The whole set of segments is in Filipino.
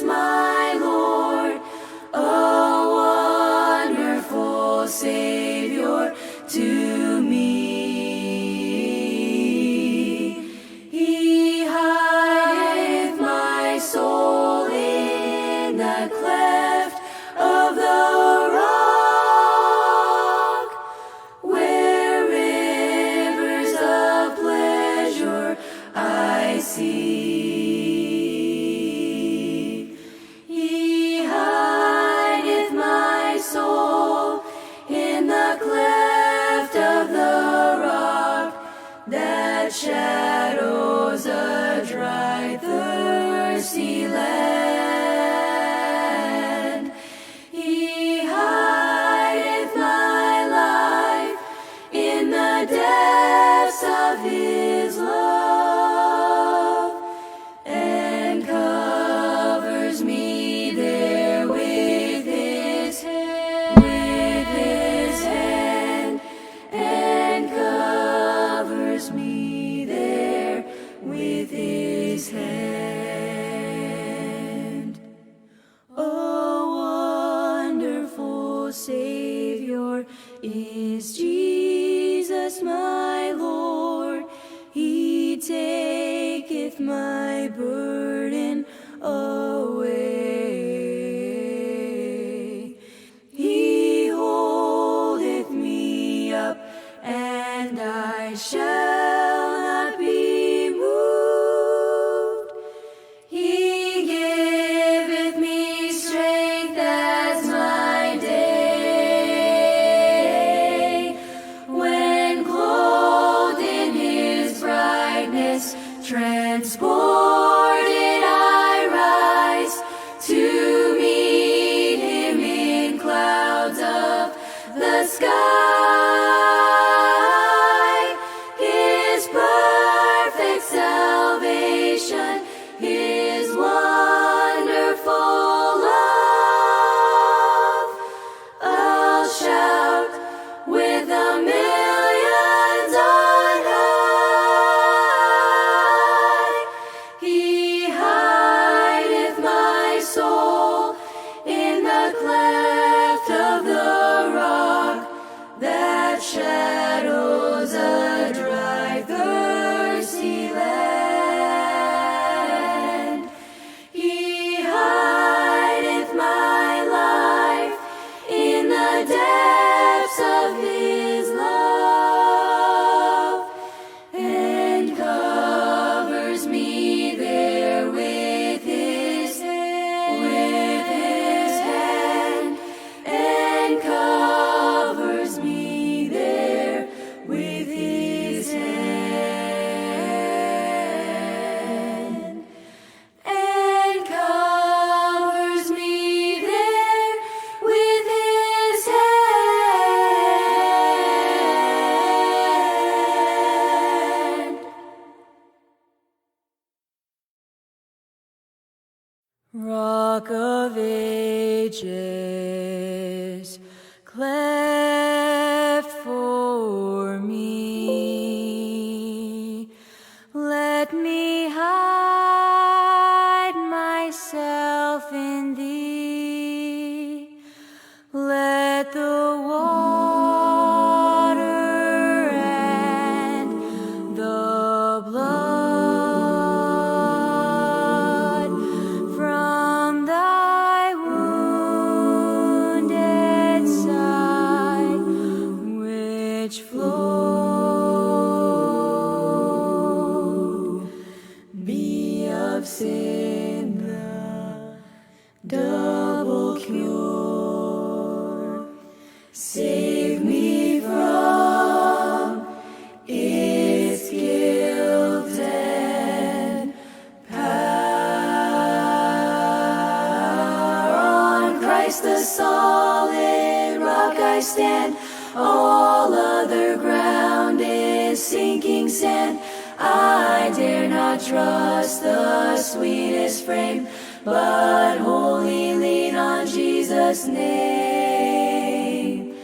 Jesus, my Lord, a wonderful Savior to me. He hideth my soul in the cleft of the rock, where rivers of pleasure I see. He hideth my soul in the cleft of the rock that shadows a dry, thirsty land. He hideth my life in the depths of his love, and covers me there with his hand, and covers me there with his hand. Oh, wonderful Savior is Jesus, my Lord. He taketh my burden away. He holdeth me up, and I shall not be moved. He giveth me strength as my day. When clothed in his brightness, transported I rise to meet him in clouds of the sky. His perfect salvation, his wonderful love, I'll shout with the millions on high. He hideth my soul in the cleft of the rock that shadows a dry, thirsty land. He hideth my life in the depths of his love, and covers me there with his hand, and covers me there with his hand, and covers me there with his hand. Rock of ages, cleft for me, let me hide myself in thee. Let the water and the blood from thy wounded side, which flowed, be of sin the double cure. Save me from its guilt and power. On Christ the solid rock I stand, all other ground is sinking sand. I dare not trust the sweetest frame, but wholly lean on Jesus' name.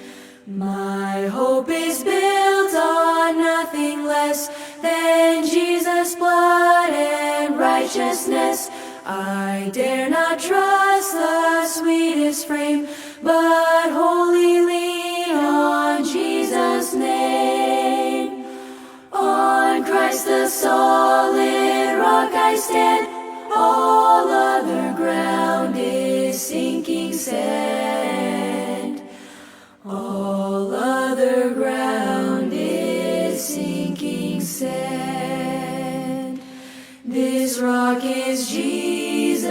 My hope is built on nothing less than Jesus' blood and righteousness. I dare not trust the sweetest frame, but wholly lean on Jesus' name. On Christ the solid rock I stand, all other ground is sinking sand. All other ground is sinking sand. This rock is Jesus,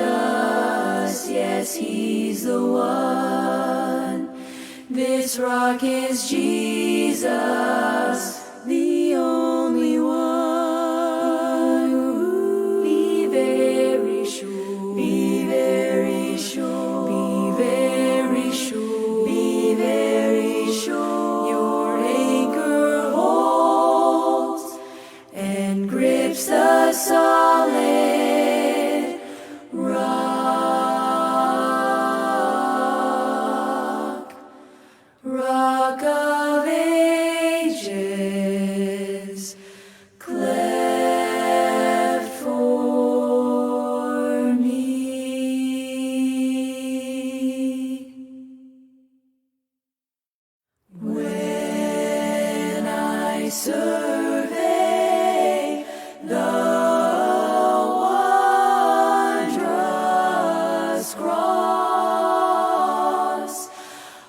yes, He's the one. This rock is Jesus, the only one. Be very sure, be very sure, be very sure, be very sure. Your anchor holds and grips the solid rock, rock of ages, cleft for me. When I survey the wondrous cross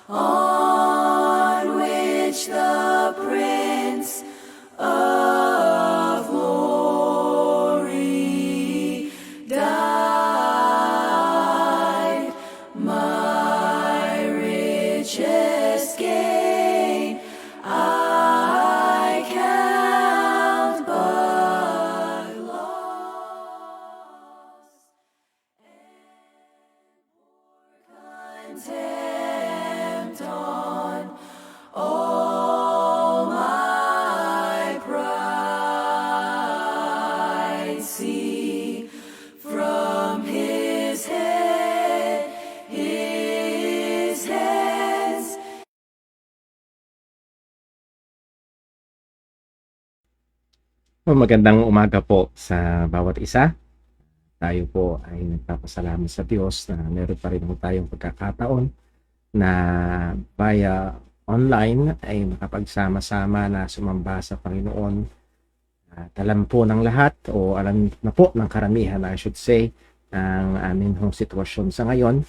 on which the Prince of Glory died, my richest gain I count but loss, contempt on all my pride. See from His head, His hands. Magandang umaga po sa bawat isa. Tayo po ay nagpapasalamat sa Diyos na meron pa rin po tayong pagkakataon na via online ay makapagsama-sama na sumamba sa Panginoon. At alam po ng lahat o alam na po ng karamihan, I should say, ang aming hong sitwasyon sa ngayon.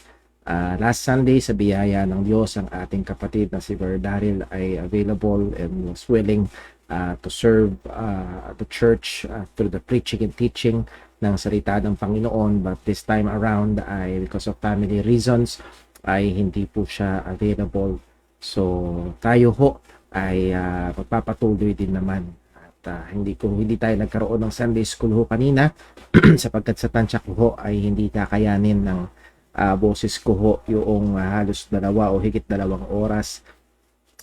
Last Sunday, sa biyaya ng Diyos, ang ating kapatid na si Brother Daryl ay available and was willing to serve the church through the preaching and teaching ng salita ng Panginoon, but this time around ay because of family reasons ay hindi po siya available. So tayo ho ay magpapatuloy din naman at hindi tayo nagkaroon ng Sunday school ho kanina sapagkat sa tansya ko ho ay hindi kakayanin ng boses ko ho yung halos 2 o higit 2 oras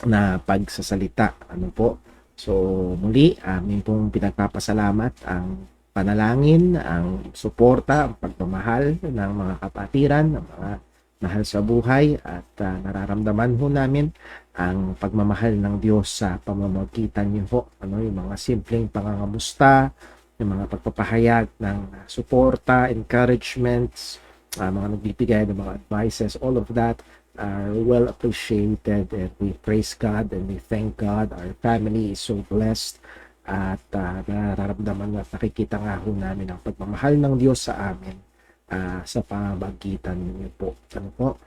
na pagsasalita. Ano po? So muli, amin pong pinagpapasalamat ang panalangin, ang suporta, ang pagmamahal ng mga kapatiran, ng mga mahal sa buhay at nararamdaman ho namin ang pagmamahal ng Diyos sa pamamagitan niyo ho. Ano, yung mga simpleng pangangamusta, yung mga pagpapahayag ng suporta, encouragements, mga nagbibigay ng mga advices, all of that are well appreciated, and we praise God and we thank God. Our family is so blessed at nararamdaman at nakikita nga ho namin ang pagmamahal ng Diyos sa amin sa pamamagitan niyo po. Ano po?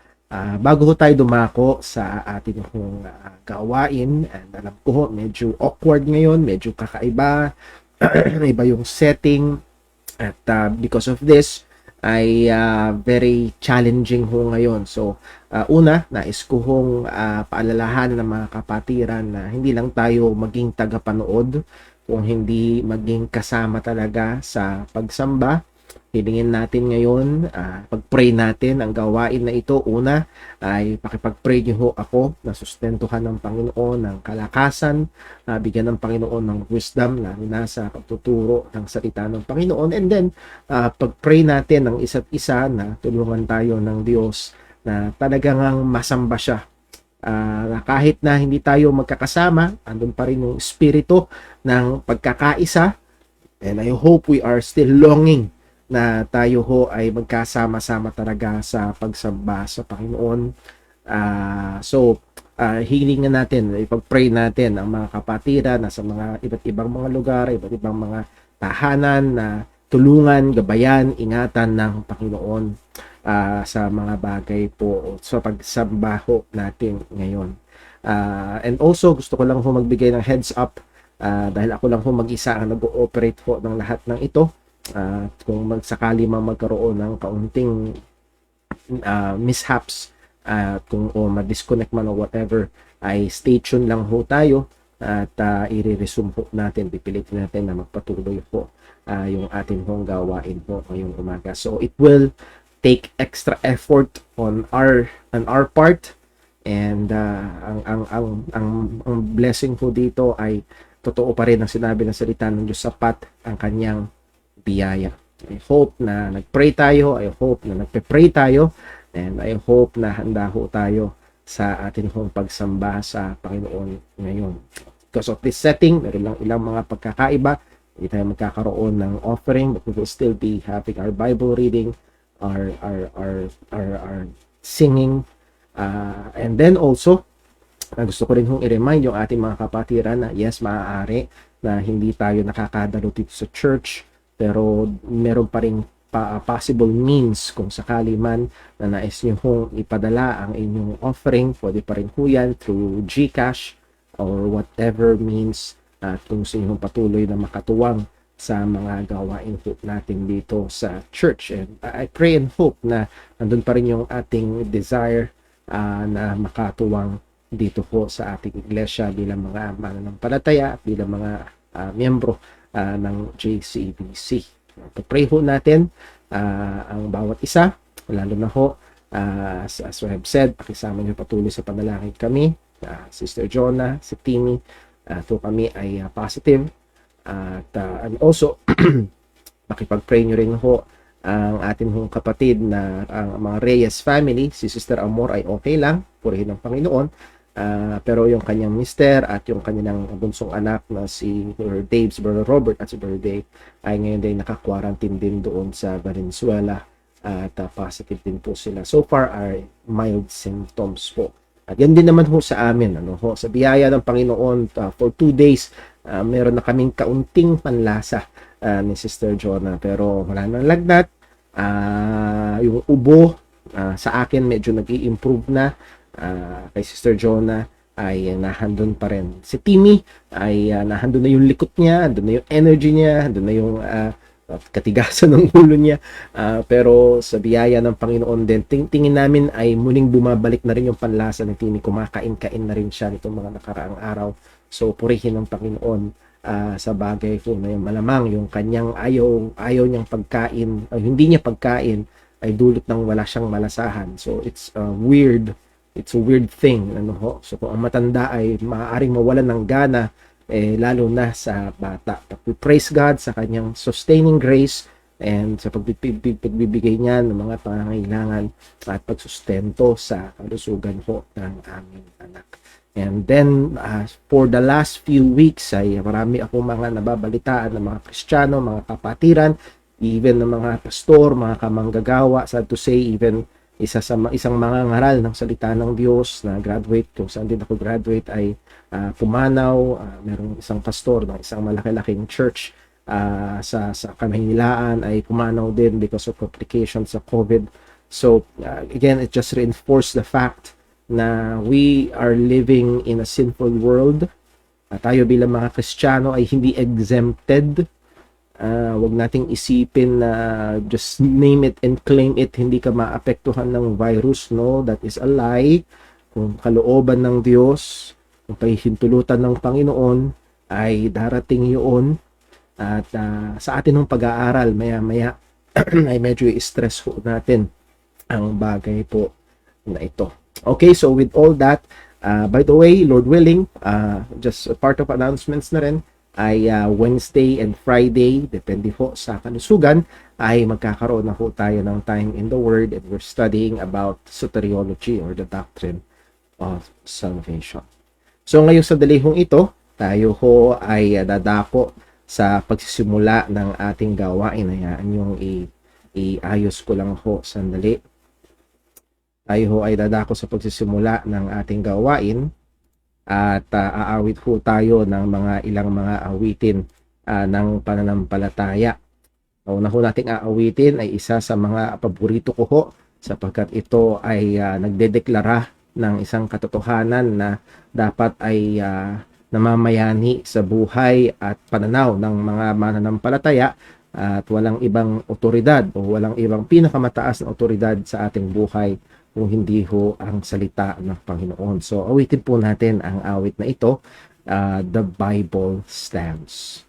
Bago ho tayo dumako sa ating gawain, and alam ko ho, medyo awkward ngayon, medyo kakaiba, iba yung setting at because of this ay very challenging ho ngayon. So una, nais ko hong paalalahanan ng mga kapatiran na hindi lang tayo maging tagapanood, kung hindi maging kasama talaga sa pagsamba. Hilingin natin ngayon, pag-pray natin ang gawain na ito. Una ay pakipag-pray niyo ho ako na sustentuhan ng Panginoon ng kalakasan, bigyan ng Panginoon ng wisdom na nasa pagtuturo ng salita ng Panginoon. And then, pag-pray natin ng isa't isa na tulungan tayo ng Diyos na talagang masamba siya. Kahit na hindi tayo magkakasama, andun pa rin yung espiritu ng pagkakaisa. And I hope we are still longing na tayo ho ay magkasama-sama talaga sa pagsamba sa Panginoon. Hilingan natin, ipag-pray natin ang mga kapatiran na sa mga iba't ibang mga lugar, iba't ibang mga tahanan na tulungan, gabayan, ingatan ng Panginoon sa mga bagay po sa pagsamba ho natin ngayon. And also, gusto ko lang ho magbigay ng heads up dahil ako lang ho mag-isa ang nag-ooperate ho ng lahat ng ito. Kung magsakali mang magkaroon ng kaunting mishaps kung ma-disconnect man o whatever, ay stay tuned lang ho tayo at i-resume ho natin, pipilitin natin na magpatuloy po yung ating hong gawain po ngayong umaga. So it will take extra effort on our part, and ang blessing po dito ay totoo pa rin ang sinabi ng salita ng Diyos, sapat ang kanyang biyaya. I hope na nag-pray tayo, I hope na nagpe-pray tayo, and I hope na handa ho tayo sa ating hong pagsamba sa Panginoon ngayon. Because of this setting, meron lang ilang mga pagkakaiba. Hindi tayo magkakaroon ng offering, but we will still be having our Bible reading, our singing, and then also gusto ko rin hong i-remind yung ating mga kapatiran na yes, maaari na hindi tayo nakakadalo dito sa church, pero meron pa rin possible means kung sakali man na nais nyo hong ipadala ang inyong offering. Pwede pa rin po yan through GCash or whatever means kung sa inyong patuloy na makatuwang sa mga gawain po natin dito sa church. And I pray and hope na nandun pa rin yung ating desire na makatuwang dito po sa ating iglesia bilang mga mananampalataya at bilang mga miyembro ng JCBC. Pray ho natin ang bawat isa, lalo na ho as I have said, pakisama niyo patuloy sa panalangin kami, Sister Jonah, si Timmy, to kami ay positive, and also makipag-pray nyo rin ho ang ating hong kapatid na ang mga Reyes family. Si Sister Amor ay okay lang, purihin ng Panginoon, pero yung kanyang mister at yung kanyang bunsong anak na si Dave's brother Robert at si Brother Dave ay ngayon din naka-quarantine din doon sa Valenzuela, at positive din po sila. So far are mild symptoms po. At yan din naman ho sa amin, sa biyaya ng Panginoon, for 2 days meron na kaming kaunting panlasa ni Sister Jonah, pero wala nang lagnat. Yung ubo sa akin medyo nag-i-improve na. Kay Sister Jonah ay nahandun pa rin. Si Timmy ay nahandun na yung likot niya, handun na yung energy niya, handun na yung katigasan ng ulo niya, pero sa biyaya ng Panginoon din, tingin namin ay muling bumabalik na rin yung panlasa ni Timmy. Kumakain-kain na rin siya nitong mga nakaraang araw. So purihin ng Panginoon sa bagay ko na yung malamang yung kanyang ayaw niyang pagkain, hindi niya pagkain ay dulot ng wala siyang malasahan. So it's a weird thing, So kung ang matanda ay maaaring mawalan ng gana, lalo na sa bata. But we praise God sa kanyang sustaining grace and sa pagbibigay niya ng mga pangangailangan at pagsustento sa kalusugan ho ng aming anak. And then for the last few weeks ay marami akong mga nababalitaan ng mga Kristiyano, mga kapatiran, even ng mga pastor, mga kamanggagawa, sad to say, even isang mga ngaral ng salita ng Diyos na graduate, kung saan din ako graduate, ay pumanaw. Merong isang pastor ng isang malaki-laking church sa Kamaynilaan ay pumanaw din because of complications sa COVID. So again, it just reinforced the fact na we are living in a sinful world. Tayo bilang mga Kristiyano ay hindi exempted. Wag nating isipin na just name it and claim it, hindi ka maapektuhan ng virus. No, that is a lie. Kung kalooban ng Diyos, kung pahihintulutan ng Panginoon, ay darating yun. At sa atin ng pag-aaral, maya-maya ay medyo i-stress ho natin ang bagay po na ito. Okay, so with all that, by the way, Lord willing, just a part of announcements na rin, ay Wednesday and Friday, depende po sa kalusugan, ay magkakaroon na po tayo ng time in the Word, and we're studying about soteriology or the doctrine of salvation. So ngayon sa dalihong ito, tayo ho ay dadako sa pagsisimula ng ating gawain. Hayaan yung iayos ko lang ho sandali. Tayo ho ay dadako sa pagsisimula ng ating gawain at aawit ho tayo ng ilang mga awitin ng pananampalataya. Una ho nating aawitin ay isa sa mga paborito ko ho sapagkat ito ay nagdedeklara ng isang katotohanan na dapat ay namamayani sa buhay at pananaw ng mga mananampalataya at walang ibang otoridad o walang ibang pinakamataas na otoridad sa ating buhay kung hindi ho ang salita ng Panginoon. So awitin po natin ang awit na ito, The Bible Stands.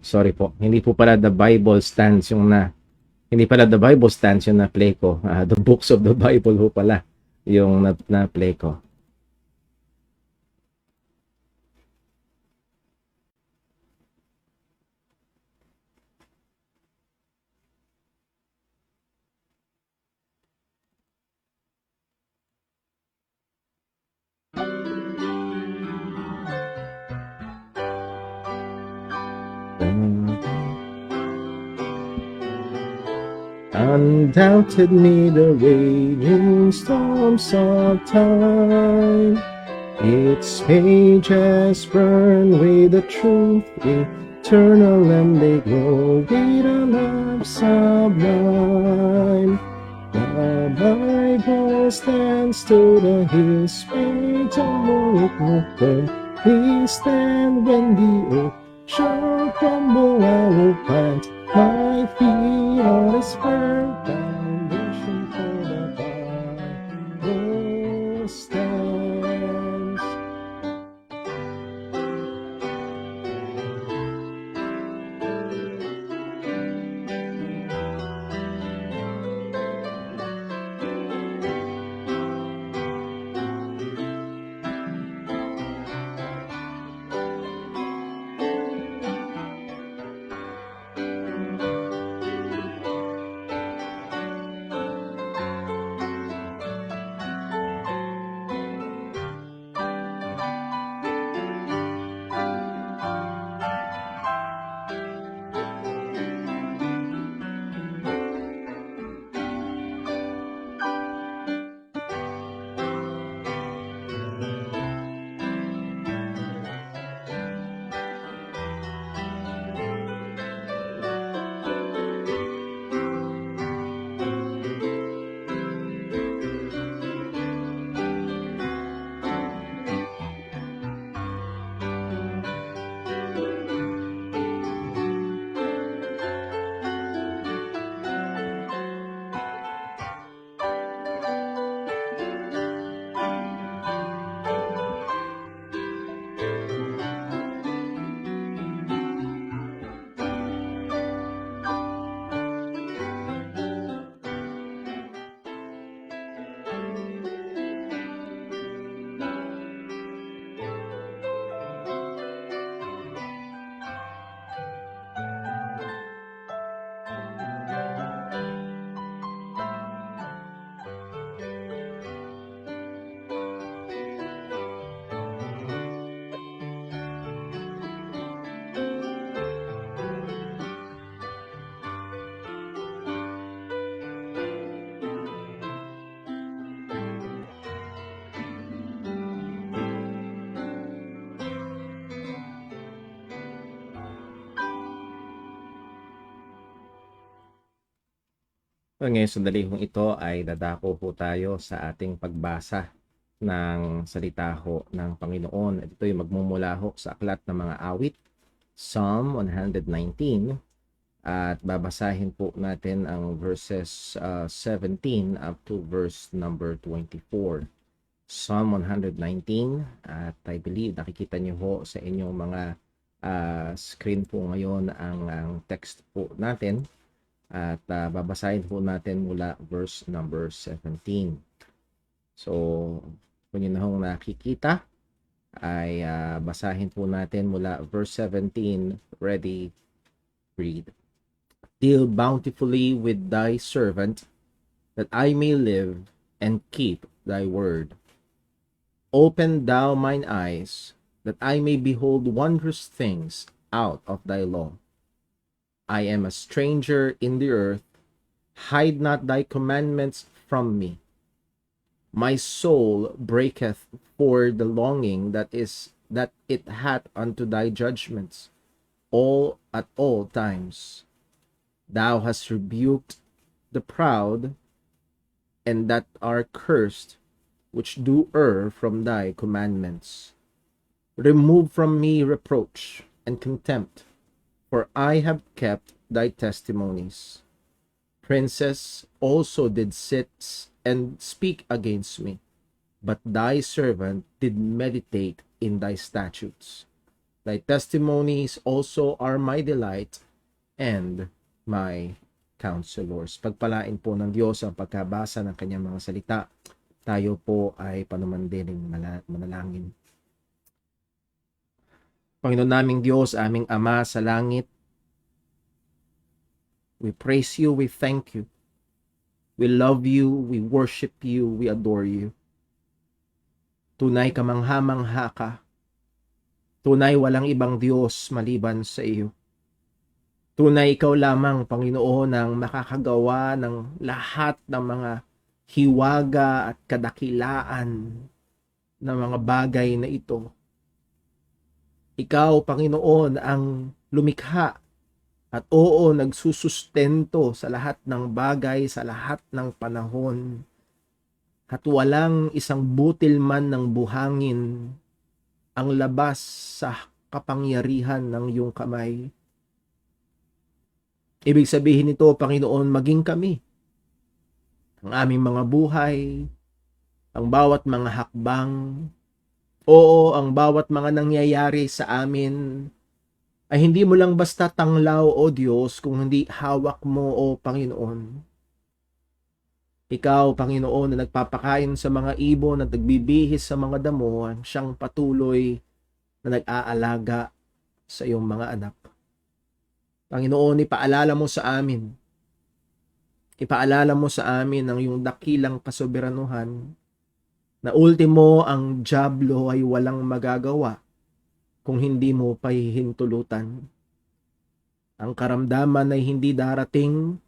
Sorry po. Hindi po pala The Bible Stands yung hindi pala The Bible Stands yung na-play ko. The Books of the Bible ho pala yung na-play ko. Undoubtedly the raging storms of time, its pages burn with the truth eternal, and they glow with a love sublime. The Bible stands to the hills, made to open. We stand when the earth shall crumble. I will plant my feet on its firm foundation, for the Bible stands. So, ngayon sandali kong ito ay dadako po tayo sa ating pagbasa ng salita ho ng Panginoon. At ito ay magmumula ho sa aklat ng mga awit, Psalm 119, at babasahin po natin ang verses 17 up to verse number 24. Psalm 119, at I believe nakikita niyo ho sa inyong mga screen po ngayon ang text po natin. At babasahin po natin mula verse number 17. So, kung yun na hong nakikita, ay basahin po natin mula verse 17. Ready, read. Deal bountifully with thy servant, that I may live and keep thy word. Open thou mine eyes, that I may behold wondrous things out of thy law. I am a stranger in the earth, hide not thy commandments from me. My soul breaketh for the longing that it hath unto thy judgments, all at all times. Thou hast rebuked the proud, and that are cursed, which do err from thy commandments. Remove from me reproach and contempt, for I have kept thy testimonies. Princes also did sit and speak against me, but thy servant did meditate in thy statutes. Thy testimonies also are my delight and my counselors. Pagpalain po ng Diyos ang pagkabasa ng kanyang mga salita. Tayo po ay panumandiling manalangin. Panginoon naming Diyos, aming Ama sa langit, we praise you, we thank you. We love you, we worship you, we adore you. Tunay kamangha-mangha ka. Tunay walang ibang Diyos maliban sa iyo. Tunay ikaw lamang, Panginoon, ang makakagawa ng lahat ng mga hiwaga at kadakilaan ng mga bagay na ito. Ikaw, Panginoon, ang lumikha at oo, nagsusustento sa lahat ng bagay, sa lahat ng panahon. At walang isang butil man ng buhangin ang labas sa kapangyarihan ng iyong kamay. Ibig sabihin nito, Panginoon, maging kami, ang aming mga buhay, ang bawat mga hakbang, oo, ang bawat mga nangyayari sa amin, ay hindi mo lang basta tanglaw, o Diyos, kung hindi hawak mo, o Panginoon. Ikaw, Panginoon, na nagpapakain sa mga ibon at nagbibihis sa mga damo, siyang patuloy na nag-aalaga sa iyong mga anak. Panginoon, ipaalala mo sa amin ang iyong dakilang kasoberanuhan na ultimo ang dyablo ay walang magagawa kung hindi mo pahihintulutan. Ang karamdaman ay hindi darating,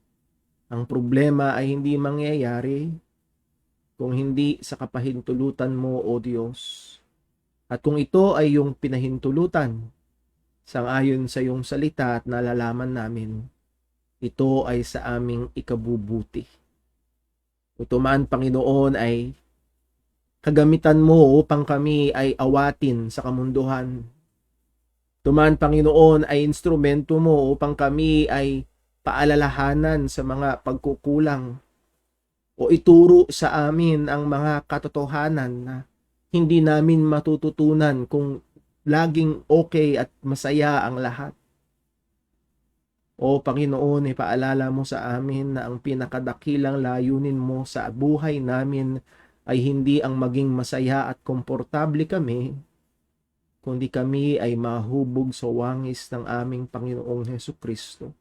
ang problema ay hindi mangyayari kung hindi sa kapahintulutan mo, O Diyos. At kung ito ay yung pinahintulutan, sangayon sa iyong salita at nalalaman namin, ito ay sa aming ikabubuti. Ito man, Panginoon, ay kagamitan mo upang kami ay awatin sa kamunduhan. Ito man, Panginoon, ay instrumento mo upang kami ay paalalahanan sa mga pagkukulang o ituro sa amin ang mga katotohanan na hindi namin matututunan kung laging okay at masaya ang lahat. O Panginoon, ipaalala mo sa amin na ang pinakadakilang layunin mo sa buhay namin ay hindi ang maging masaya at komportable kami, kundi kami ay mahubog sa wangis ng aming Panginoong Hesukristo.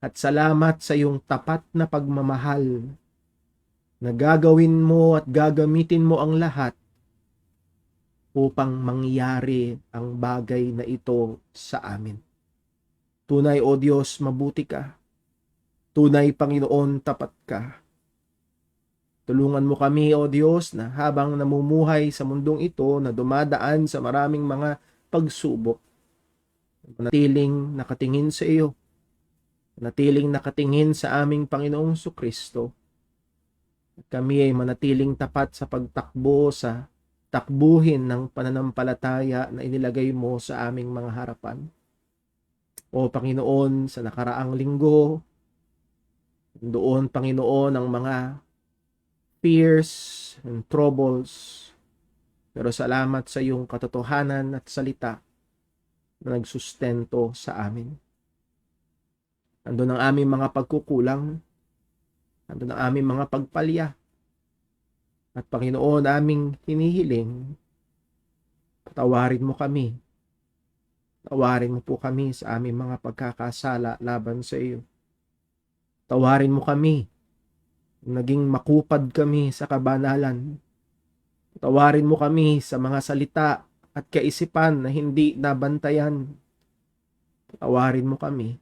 At salamat sa iyong tapat na pagmamahal na gagawin mo at gagamitin mo ang lahat upang mangyari ang bagay na ito sa amin. Tunay, O Diyos, mabuti ka. Tunay, Panginoon, tapat ka. Tulungan mo kami, O Diyos, na habang namumuhay sa mundong ito na dumadaan sa maraming mga pagsubok, manatiling nakatingin sa iyo, manatiling nakatingin sa aming Panginoong Kristo, at kami ay manatiling tapat sa pagtakbo sa takbuhin ng pananampalataya na inilagay mo sa aming mga harapan. O Panginoon, sa nakaraang linggo, doon, Panginoon, ang mga fears and troubles, pero salamat sa iyong katotohanan at salita na nagsustento sa amin. Nandun ang aming mga pagkukulang, nandun ang aming mga pagpalya, at Panginoon, aming hinihiling Patawarin mo kami. Tawarin mo po kami sa aming mga pagkakasala laban sa iyo. Tawarin mo kami. Naging makupad kami sa kabanalan. Tawarin mo kami sa mga salita at kaisipan na hindi nabantayan. Tawarin mo kami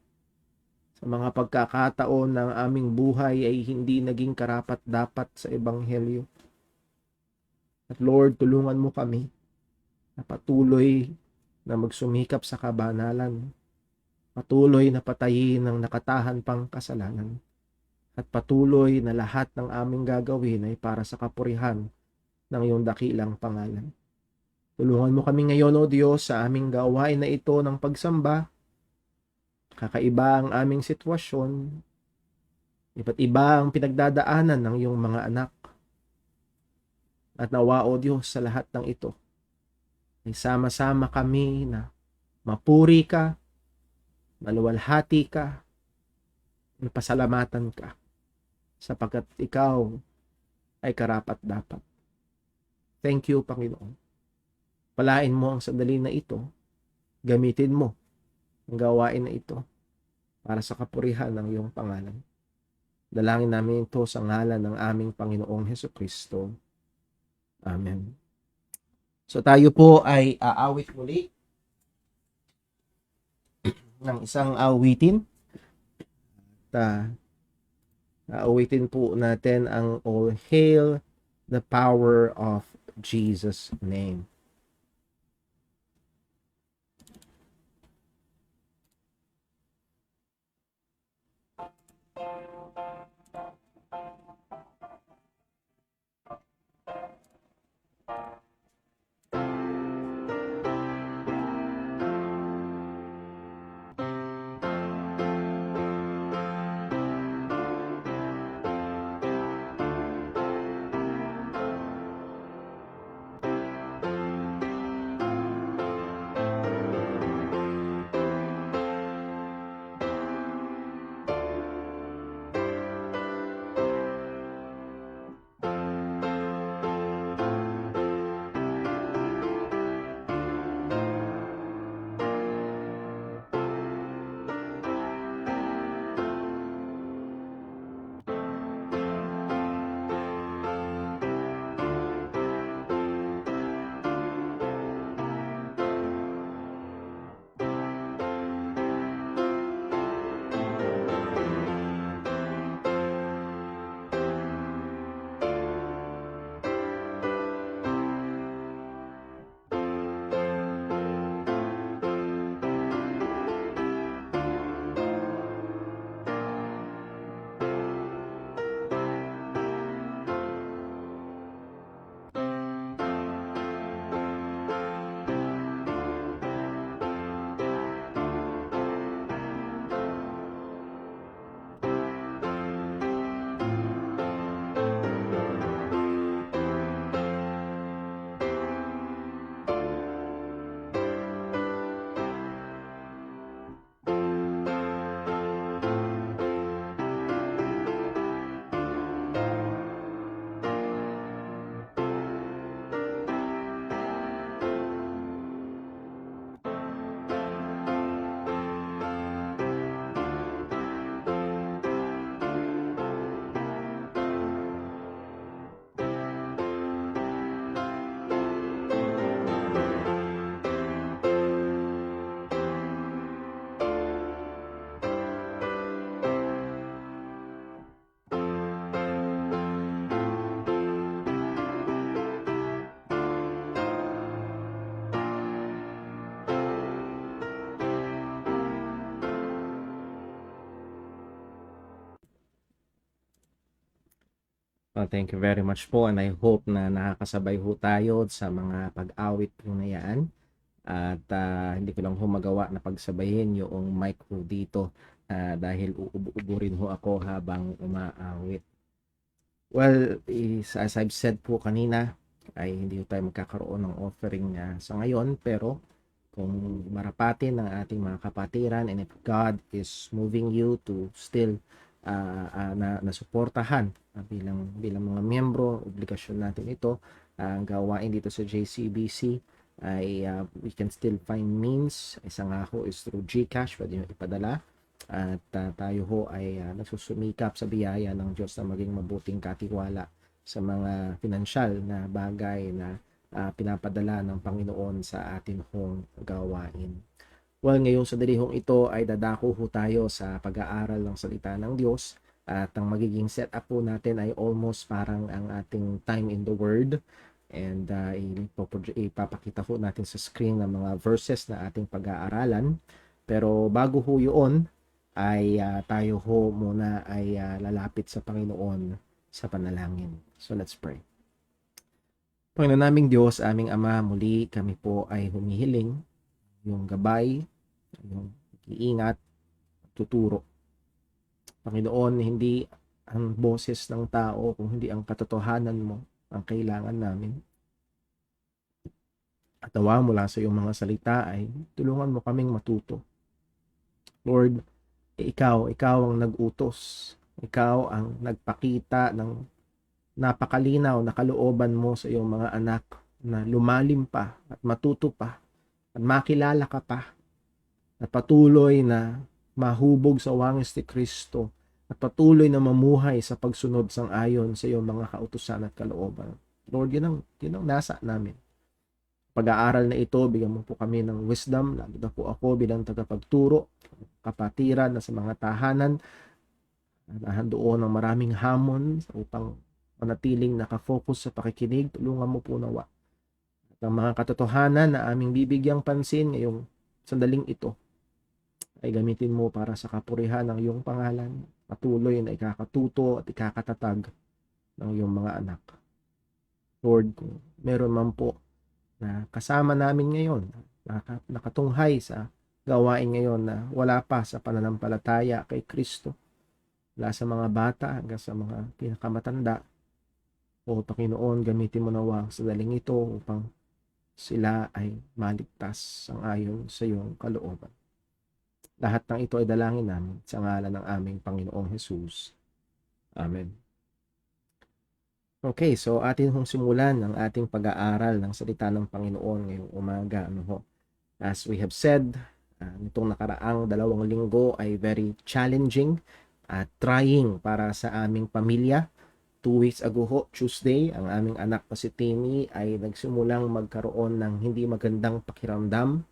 sa mga pagkakataon ng aming buhay ay hindi naging karapat-dapat sa Ebanghelyo. At Lord, tulungan mo kami na patuloy na magsumikap sa kabanalan. Patuloy na patayin ang nakatahan pang kasalanan. At patuloy na lahat ng aming gagawin ay para sa kapurihan ng iyong dakilang pangalan. Tulungan mo kami ngayon, O Diyos, sa aming gawain na ito ng pagsamba. Kakaiba ang aming sitwasyon. Iba't iba ang pinagdadaanan ng iyong mga anak. At nawa, O Diyos, sa lahat ng ito, ay sama-sama kami na mapuri ka, maluwalhati ka, pasalamatan ka, sapagkat ikaw ay karapat-dapat. Thank you, Panginoon. Palain mo ang sandali na ito. Gamitin mo ang gawain na ito para sa kapurihan ng iyong pangalan. Dalangin namin ito sa ngalan ng aming Panginoong Hesukristo. Amen. So tayo po ay aawit muli ng isang awitin. Awitin po natin ang All Hail the Power of Jesus' Name. Thank you very much po, and I hope na nakakasabay ho tayo sa mga pag-awit po na yan. At hindi ko lang ho magawa na pagsabayin yung mic ko dito dahil uubo rin ho ako habang umaawit. Well, as I've said po kanina, ay hindi ho tayo magkakaroon ng offering sa ngayon, pero kung marapatin ng ating mga kapatiran, and if God is moving you to still na suportahan bilang mga miyembro, obligasyon natin ito, ang gawain dito sa JCBC, ay we can still find means. Isa nga ho is through GCash, pwede nyo ipadala. At tayo ho ay nagsusumikap sa biyaya ng Diyos na maging mabuting katiwala sa mga pinansyal na bagay na pinapadala ng Panginoon sa atin hong gawain. Well, ngayong sa dalihong ito ay dadako ho tayo sa pag-aaral ng salita ng Diyos. At ang magiging setup po natin ay almost parang ang ating time in the Word. And ipapakita ho natin sa screen ng mga verses na ating pag-aaralan. Pero bago ho yun, ay tayo ho muna ay lalapit sa Panginoon sa panalangin. So let's pray. Panginoon naming Diyos, aming Ama, muli kami po ay humihiling yung gabay, yung iingat, tuturo. Panginoon, hindi ang boses ng tao, kung hindi ang katotohanan mo ang kailangan namin. At nawa mula sa iyong mga salita ay tulungan mo kaming matuto. Lord, ikaw ang nag-utos. Ikaw ang nagpakita ng napakalinaw na kalooban mo sa iyong mga anak na lumalim pa at matuto pa at makilala ka pa at patuloy na mahubog sa wangis ni Kristo at patuloy na mamuhay sa pagsunod sang ayon sa iyong mga kautusan at kalooban. Lord, yun ang nasa namin. Pag-aaral na ito, bigyan mo po kami ng wisdom, lalo na po ako bilang tagapagturo, kapatiran na sa mga tahanan, nahandoon ng maraming hamon upang manatiling nakafocus sa pakikinig. Tulungan mo po nawa. At ang mga katotohanan na aming bibigyang pansin ngayong sandaling ito ay gamitin mo para sa kapurihan ng iyong pangalan. Patuloy na ikakatuto at ikakatatag ng iyong mga anak. Lord, kung meron man po na kasama namin ngayon, nakatunghay sa gawain ngayon na wala pa sa pananampalataya kay Kristo, mula sa mga bata hanggang sa mga pinakamatanda, o Panginoon, gamitin mo nawa sa daling ito upang sila ay maligtas sang ayon sa iyong kalooban. Lahat ng ito ay dalangin namin sa ngalan ng aming Panginoong Jesus. Amen. Okay, so atin hong simulan ang ating pag-aaral ng salita ng Panginoon ngayong umaga. As we have said, nitong nakaraang 2 linggo ay very challenging at trying para sa aming pamilya. 2 weeks ago ho, Tuesday, ang aming anak na si Timmy ay nagsimulang magkaroon ng hindi magandang pakiramdam.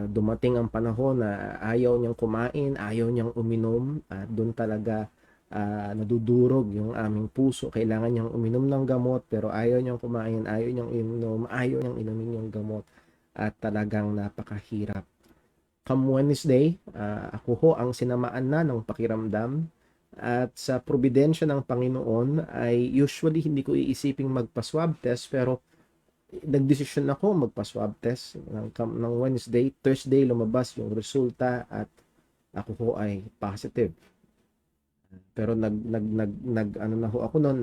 Dumating ang panahon na ayaw niyang kumain, ayaw niyang uminom, at doon talaga nadudurog yung aming puso. Kailangan niyang uminom ng gamot pero ayaw niyang kumain, ayaw niyang inom, ayaw niyang inumin yung gamot, at talagang napakahirap. Come Wednesday, ako ho ang sinamaan na ng pakiramdam, at sa probidensya ng Panginoon ay usually hindi ko iisiping magpa-swab test, pero nagdesisyon ako magpa-swab test ng Wednesday. Thursday lumabas yung resulta at ako ho ay positive. Pero ano na ho ako noon,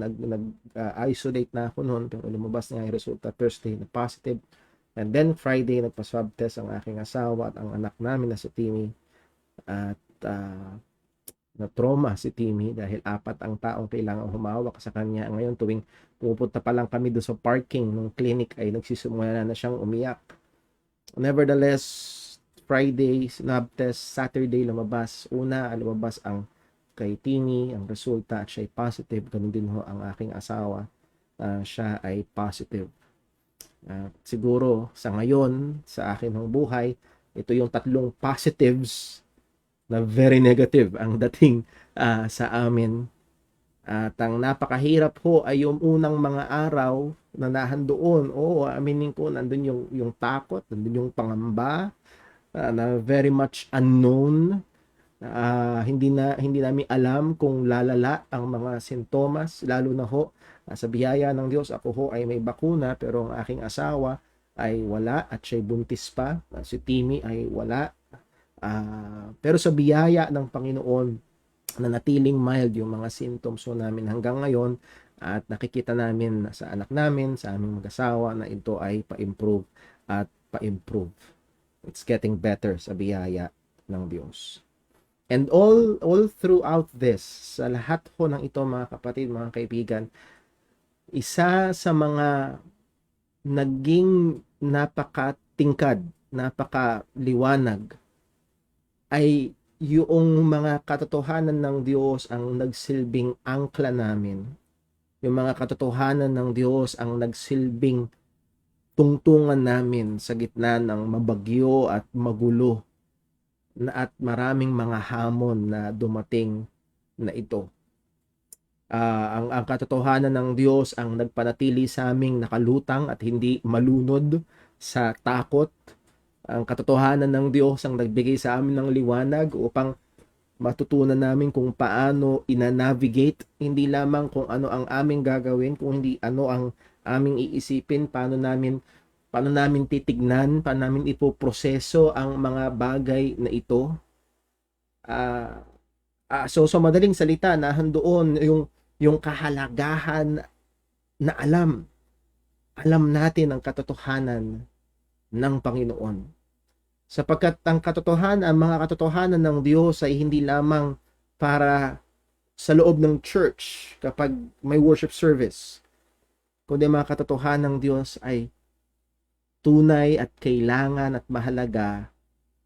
isolate na ako noon, pero lumabas na yung resulta Thursday na positive. And then Friday nagpa-swab test ang aking asawa at ang anak namin na si Timmy, at na trauma si Timmy dahil 4 ang taong kailangan humawak sa kanya. Ngayon tuwing pupunta pa lang kami doon sa parking ng clinic ay nagsisimula na siyang umiyak. Nevertheless, Friday snab test, Saturday lumabas ang kay Timmy ang resulta at siya ay positive. Ganun din ho ang aking asawa, siya ay positive. Siguro sa ngayon sa akin ng buhay, ito yung 3 positives na very negative ang dating sa amin. At ang napakahirap ho ay yung unang mga araw na nahandoon. Aminin ko, nandun yung takot, nandun yung pangamba, na very much unknown. Hindi namin alam kung lalala ang mga sintomas, lalo na ho sa biyaya ng Diyos. Ako ho ay may bakuna pero ang aking asawa ay wala at siya'y buntis pa. Si Timmy ay wala. Pero sa biyaya ng Panginoon, nanatiling mild yung mga symptoms namin hanggang ngayon, at nakikita namin sa anak namin, sa aming mag-asawa, na ito ay pa-improve at pa-improve. It's getting better sa biyaya ng Diyos. And all throughout this, sa lahat ho ng ito mga kapatid, mga kaibigan, isa sa mga naging napakatingkad, napakaliwanag, ay yung mga katotohanan ng Diyos ang nagsilbing angkla namin. Yung mga katotohanan ng Diyos ang nagsilbing tungtungan namin sa gitna ng mabagyo at magulo at maraming mga hamon na dumating na ito. Ang katotohanan ng Diyos ang nagpanatili sa aming nakalutang at hindi malunod sa takot. Ang katotohanan ng Diyos ang nagbigay sa amin ng liwanag upang matutunan namin kung paano ina-navigate, hindi lamang kung ano ang aming gagawin, kung hindi ano ang aming iisipin, paano namin titignan, paano namin ipoproseso ang mga bagay na ito. So madaling salita, nahandoon yung kahalagahan na alam natin ang katotohanan ng Panginoon. Sapagkat ang mga katotohanan ng Diyos ay hindi lamang para sa loob ng church kapag may worship service, kundi mga katotohanan ng Diyos ay tunay at kailangan at mahalaga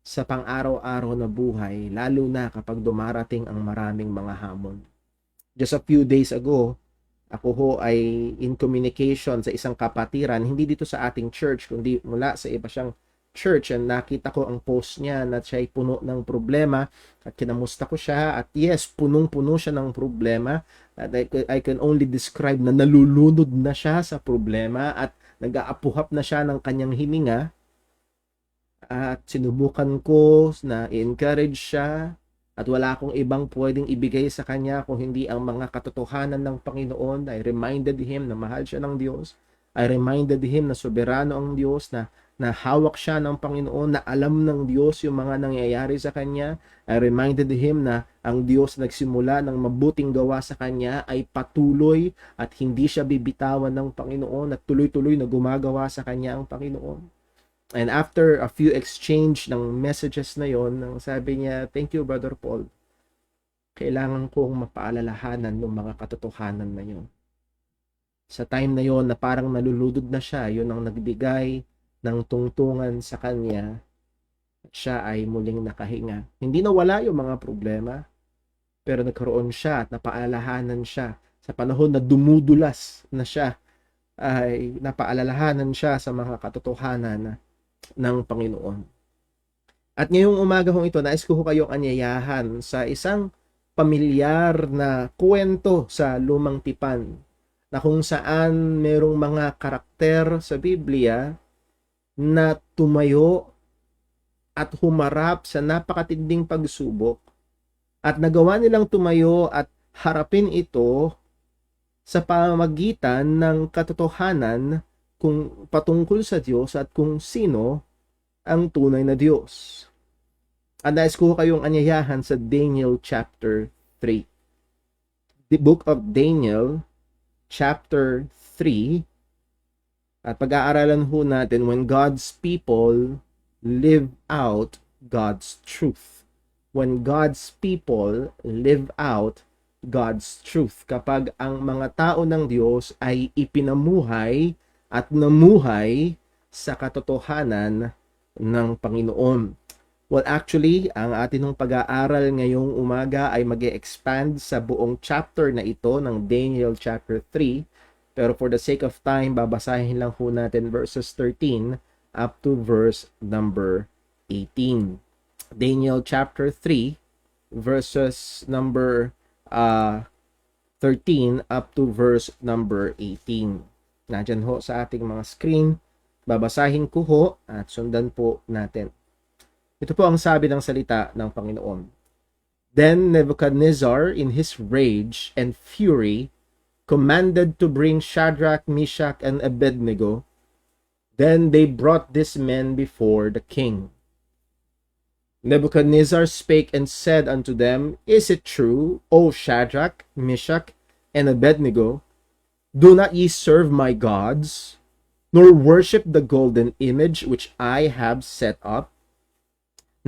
sa pang-araw-araw na buhay, lalo na kapag dumarating ang maraming mga hamon. Just a few days ago, ako ho ay in communication sa isang kapatiran, hindi dito sa ating church, kundi mula sa iba siyang church, and nakita ko ang post niya na siya ay puno ng problema at kinamusta ko siya, at yes, punong-puno siya ng problema, at I can only describe na nalulunod na siya sa problema at nag-aapuhap na siya ng kanyang hininga, at sinubukan ko na i-encourage siya at wala akong ibang pwedeng ibigay sa kanya kung hindi ang mga katotohanan ng Panginoon. I reminded him na mahal siya ng Diyos. I reminded him na soberano ang Diyos, na hawak siya ng Panginoon, na alam ng Diyos yung mga nangyayari sa kanya. I reminded him na ang Diyos nagsimula ng mabuting gawa sa kanya ay patuloy at hindi siya bibitawan ng Panginoon, at tuloy-tuloy na gumagawa sa kanya ang Panginoon. And after a few exchange ng messages na yon, sabi niya, "Thank you, Brother Paul. Kailangan kong mapaalalahanan ng mga katotohanan na yon." Sa time na yon na parang naluludod na siya, yun ang nagbigay ng tungtungan sa kanya, at siya ay muling nakahinga. Hindi nawala yung mga problema, pero nagkaroon siya at napaalalahanan siya. Sa panahon na dumudulas na siya, ay napaalalahanan siya sa mga katotohanan ng Panginoon. At ngayong umaga hong ito, nais ko kayong anyayahan sa isang pamilyar na kwento sa Lumang Tipan, na kung saan merong mga karakter sa Biblia na tumayo at humarap sa napakatinding pagsubok, at nagawa nilang tumayo at harapin ito sa pamamagitan ng katotohanan kung patungkol sa Diyos at kung sino ang tunay na Diyos. At nais ko kayong anyayahan sa Daniel chapter 3. The book of Daniel chapter 3, at pag-aaralan ho natin when God's people live out God's truth. When God's people live out God's truth. Kapag ang mga tao ng Diyos ay ipinamuhay at namuhay sa katotohanan ng Panginoon. Well, actually, ang ating pag-aaral ngayong umaga ay mag-e-expand sa buong chapter na ito ng Daniel chapter 3. Pero for the sake of time, babasahin lang po natin verses 13 up to verse number 18. Daniel chapter 3, verses number 13 up to verse number 18. Nandyan ho sa ating mga screen. Babasahin ko ho at sundan po natin. Ito po ang sabi ng salita ng Panginoon. Then Nebuchadnezzar, in his rage and fury, commanded to bring Shadrach, Meshach, and Abednego. Then they brought these men before the king. Nebuchadnezzar spake and said unto them, Is it true, O Shadrach, Meshach, and Abednego? Do not ye serve my gods, nor worship the golden image which I have set up?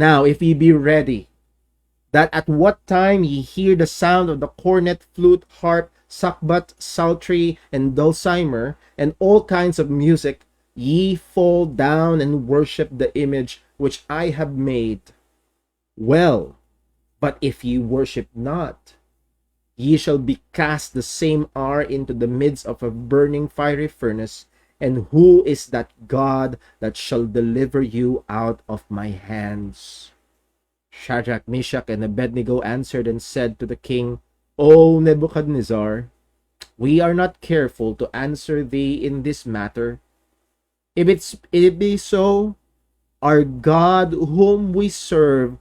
Now, if ye be ready, that at what time ye hear the sound of the cornet, flute, harp, sackbut, psaltery, and dulcimer, and all kinds of music, Ye fall down and worship the image which I have made. Well, but if ye worship not, ye shall be cast the same hour into the midst of a burning fiery furnace. And who is that God that shall deliver you out of my hands? Shadrach, Meshach, and Abednego answered and said to the king, O Nebuchadnezzar, we are not careful to answer thee in this matter. If it be so, our God whom we serve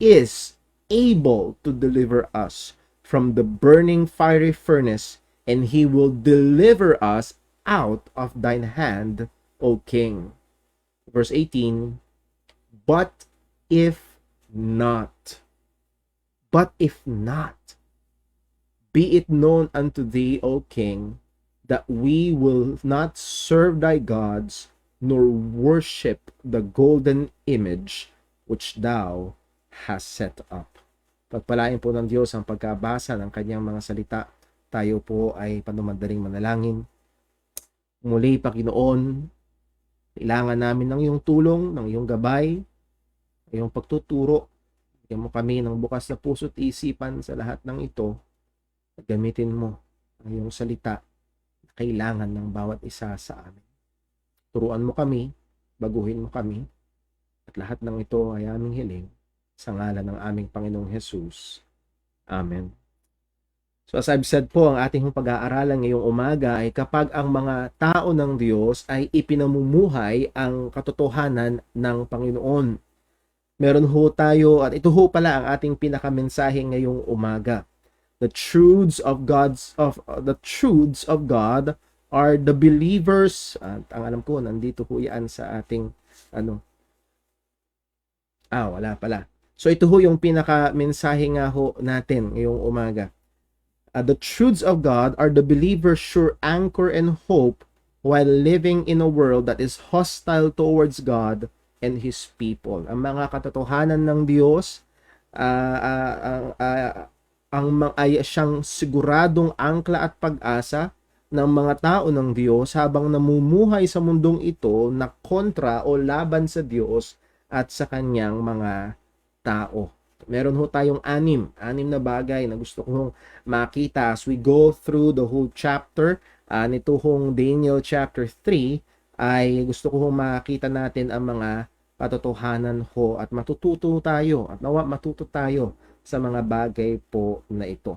is able to deliver us from the burning fiery furnace, and he will deliver us out of thine hand, O king. Verse 18, but if not, be it known unto thee, O king, that we will not serve thy gods, nor worship the golden image which thou hast set up. Pagpalain po ng Diyos ang pagkabasa ng kanyang mga salita. Tayo po ay panumadaling manalangin. Muli, Panginoon, kailangan namin ng iyong tulong, ng iyong gabay, iyong pagtuturo. Bigyan mo kami ng bukas na puso't isipan sa lahat ng ito. Gamitin mo ang iyong salita na kailangan ng bawat isa sa amin. Turuan mo kami, baguhin mo kami, at lahat ng ito ay aming hiling sa ngalan ng aming Panginoong Jesus. Amen. So as I've said po, ang ating pag-aaralan ngayong umaga ay kapag ang mga tao ng Diyos ay ipinamumuhay ang katotohanan ng Panginoon. Meron ho tayo, at ito ho pala ang ating pinakamensahe ngayong umaga. The truths of God are the believers. At ang alam ko, nandito ho yan sa ating wala pala. So ito ho yung pinaka-mensahe nga ho natin ngayong umaga. The truths of God are the believer's sure anchor and hope while living in a world that is hostile towards God and His people. Ang mga katotohanan ng Diyos ay siyang siguradong angkla at pag-asa ng mga tao ng Diyos habang namumuhay sa mundong ito na kontra o laban sa Diyos at sa kanyang mga tao. Meron ho tayong anim na bagay na gusto kong makita as we go through the whole chapter. Nito hong Daniel chapter 3 ay gusto ko makita natin ang mga katotohanan ho at matututo tayo at nawa matuto tayo sa mga bagay po na ito.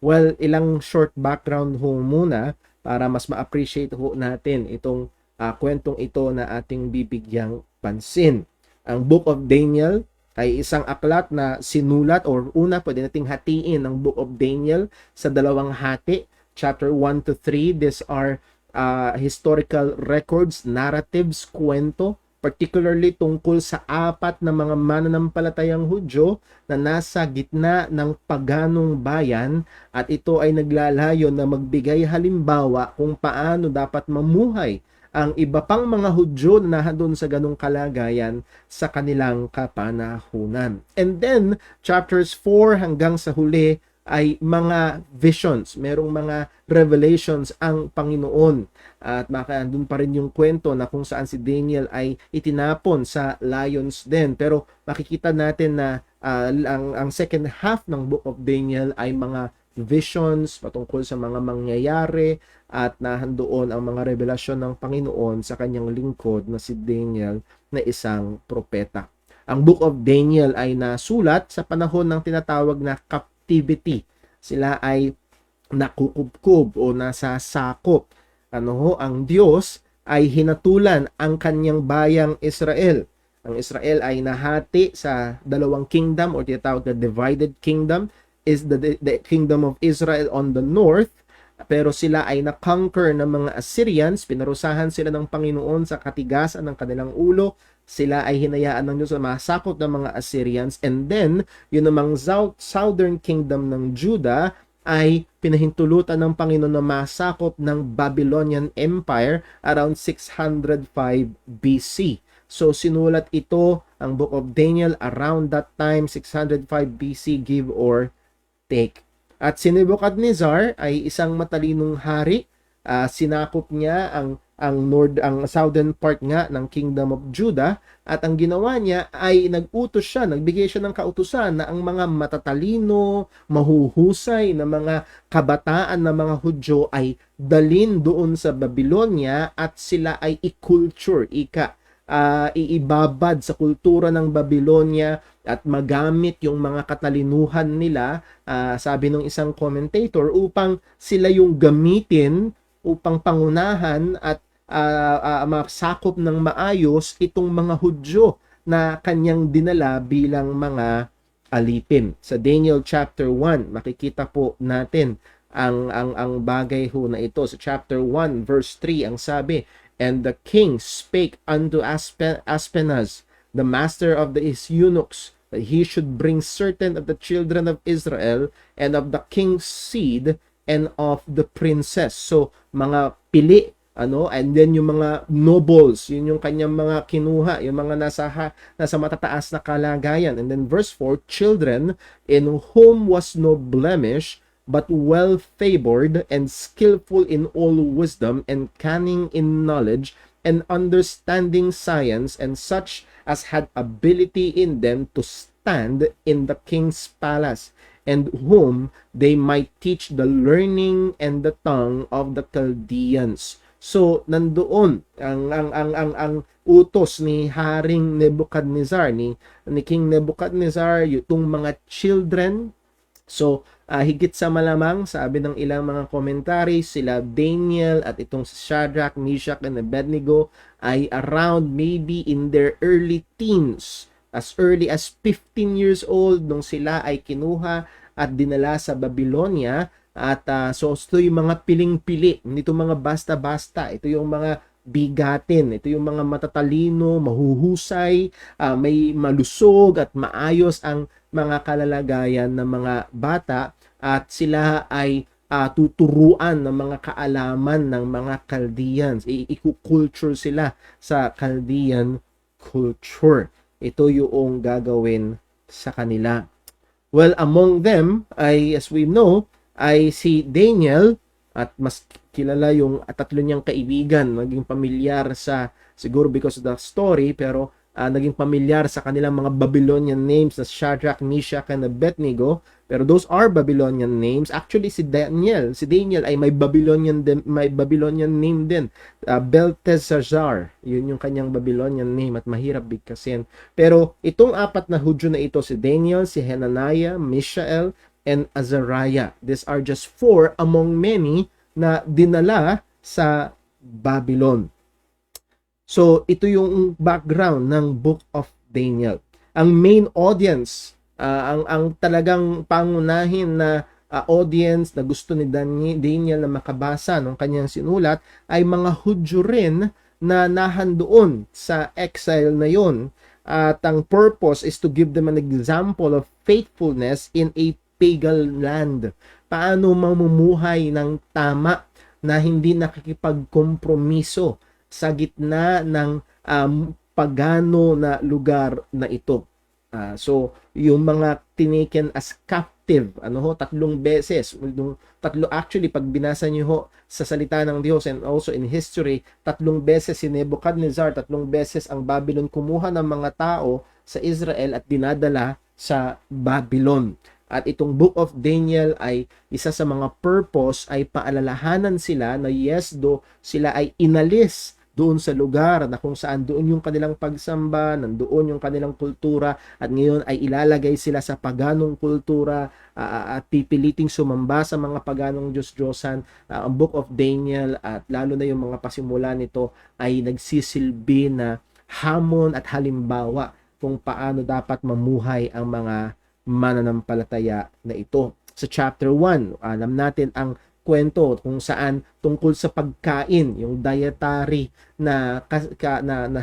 Well, ilang short background ho muna para mas ma-appreciate ho natin itong kwentong ito na ating bibigyang pansin. Ang Book of Daniel ay isang aklat na sinulat or una pwede nating hatiin ang Book of Daniel sa dalawang hati. Chapter 1 to 3, these are historical records, narratives, kwento, particularly tungkol sa apat na mga mananampalatayang Hudyo na nasa gitna ng paganong bayan at ito ay naglalayon na magbigay halimbawa kung paano dapat mamuhay ang iba pang mga Hudyo na doon sa ganong kalagayan sa kanilang kapanahunan. And then, chapters 4 hanggang sa huli ay mga visions, merong mga revelations ang Panginoon. At baka doon pa rin yung kwento na kung saan si Daniel ay itinapon sa lions den. Pero makikita natin na ang second half ng Book of Daniel ay mga visions patungkol sa mga mangyayari at nahandoon ang mga revelasyon ng Panginoon sa kanyang lingkod na si Daniel na isang propeta. Ang Book of Daniel ay nasulat sa panahon ng tinatawag na captivity. Sila ay nakukubkub o nasasakop. Ang Diyos ay hinatulan ang kanyang bayang Israel. Ang Israel ay nahati sa dalawang kingdom o tinatawag na divided kingdom. Is the kingdom of Israel on the north, pero sila ay na-conquer ng mga Assyrians, pinarusahan sila ng Panginoon sa katigasan ng kanilang ulo, sila ay hinayaan ng Diyos na masakop ng mga Assyrians, and then, yun namang southern kingdom ng Judah ay pinahintulutan ng Panginoon na masakop ng Babylonian Empire around 605 BC. So, sinulat ito, ang Book of Daniel, around that time, 605 BC, give or take. At si Nebuchadnezzar ay isang matalinong hari Sinakop niya ang southern part nga ng Kingdom of Judah, at ang ginawa niya ay nagbigay siya ng kautusan na ang mga matatalino, mahuhusay na mga kabataan na mga Hudyo ay dalin doon sa Babylonia at sila ay i-culture, iibabad sa kultura ng Babylonia at magamit yung mga katalinuhan nila, sabi ng isang commentator, upang sila yung gamitin upang pangunahan at masakop ng maayos itong mga Hudyo na kanyang dinala bilang mga alipin. Sa Daniel chapter 1, makikita po natin ang bagay ho na ito. Sa chapter 1 verse 3 ang sabi, "And the king spake unto Aspenaz, the master of his eunuchs, that he should bring certain of the children of Israel and of the king's seed and of the princess." So mga pili, and then yung mga nobles, yun yung kanyang mga kinuha, yung mga nasa matataas na kalagayan. And then verse 4, "Children in whom was no blemish, but well favored and skillful in all wisdom and cunning in knowledge and understanding science, and such as had ability in them to stand in the king's palace, and whom they might teach the learning and the tongue of the Chaldeans." So nandoon ang utos ni Haring Nebuchadnezzar, ni King Nebuchadnezzar, yung mga children. So higit sa malamang, sabi ng ilang mga commentary, sila Daniel at itong si Shadrach, Meshach, and Abednego ay around maybe in their early teens, as early as 15 years old nung sila ay kinuha at dinala sa Babylonia. At so ito yung mga piling-pili, hindi ito mga basta-basta, ito yung mga bigatin, ito yung mga matatalino, mahuhusay, may malusog at maayos ang mga kalalagayan ng mga bata, at sila ay tuturuan ng mga kaalaman ng mga Chaldeans. Iku-culture sila sa Chaldean culture. Ito yung gagawin sa kanila. Well, among them ay, as we know, ay si Daniel, at mas kilala yung tatlo niyang kaibigan, naging pamilyar siguro because of the story, pero naging pamilyar sa kanilang mga Babylonian names na Shadrach, Meshach, and Abednego. Pero those are Babylonian names. Actually, si Daniel ay may Babylonian name din. Belteshazzar, yun yung kanyang Babylonian name, at mahirap bigkasin. Pero itong apat na Hudyo na ito, si Daniel, si Hananiah, Mishael, and Azariah. These are just 4 among many na dinala sa Babylon. So, ito yung background ng Book of Daniel. Ang main audience, ang talagang pangunahin na audience na gusto ni Daniel na makabasa ng kanyang sinulat ay mga Hudyo rin na nahandoon sa exile na yon. At ang purpose is to give them an example of faithfulness in a pagan land. Paano mamumuhay ng tama na hindi nakikipagkompromiso sa gitna ng pagano na lugar na ito. So, yung mga tinaken as captive, 3 beses, actually, pag binasa niyo ho sa salita ng Diyos and also in history, 3 beses si Nebuchadnezzar, 3 beses ang Babylon kumuha ng mga tao sa Israel at dinadala sa Babylon. At itong Book of Daniel ay isa sa mga purpose ay paalalahanan sila na yes, sila ay inalis doon sa lugar na kung saan doon yung kanilang pagsamba, nandoon yung kanilang kultura, at ngayon ay ilalagay sila sa paganong kultura at pipiliting sumamba sa mga paganong Diyos-Diyosan. Ang Book of Daniel at lalo na yung mga pasimula nito ay nagsisilbi na hamon at halimbawa kung paano dapat mamuhay ang mga mananampalataya na ito. Sa chapter 1, alam natin ang kwento kung saan tungkol sa pagkain, yung dietary na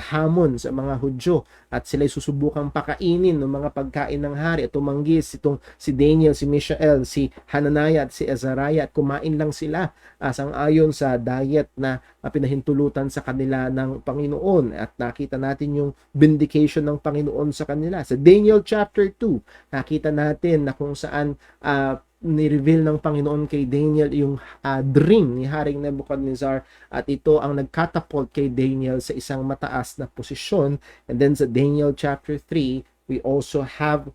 hamon sa mga Hudyo, at sila'y susubukang pakainin ng mga pagkain ng hari at tumanggis itong si Daniel, si Mishael, si Hananiah at si Azariah, at kumain lang sila sang-ayon sa diet na pinahintulutan sa kanila ng Panginoon, at nakita natin yung vindication ng Panginoon sa kanila. Sa Daniel chapter 2, nakita natin na kung saan ni-reveal ng Panginoon kay Daniel yung dream ni Haring Nebuchadnezzar, at ito ang nagkatapult kay Daniel sa isang mataas na posisyon. And then sa Daniel chapter 3, we also have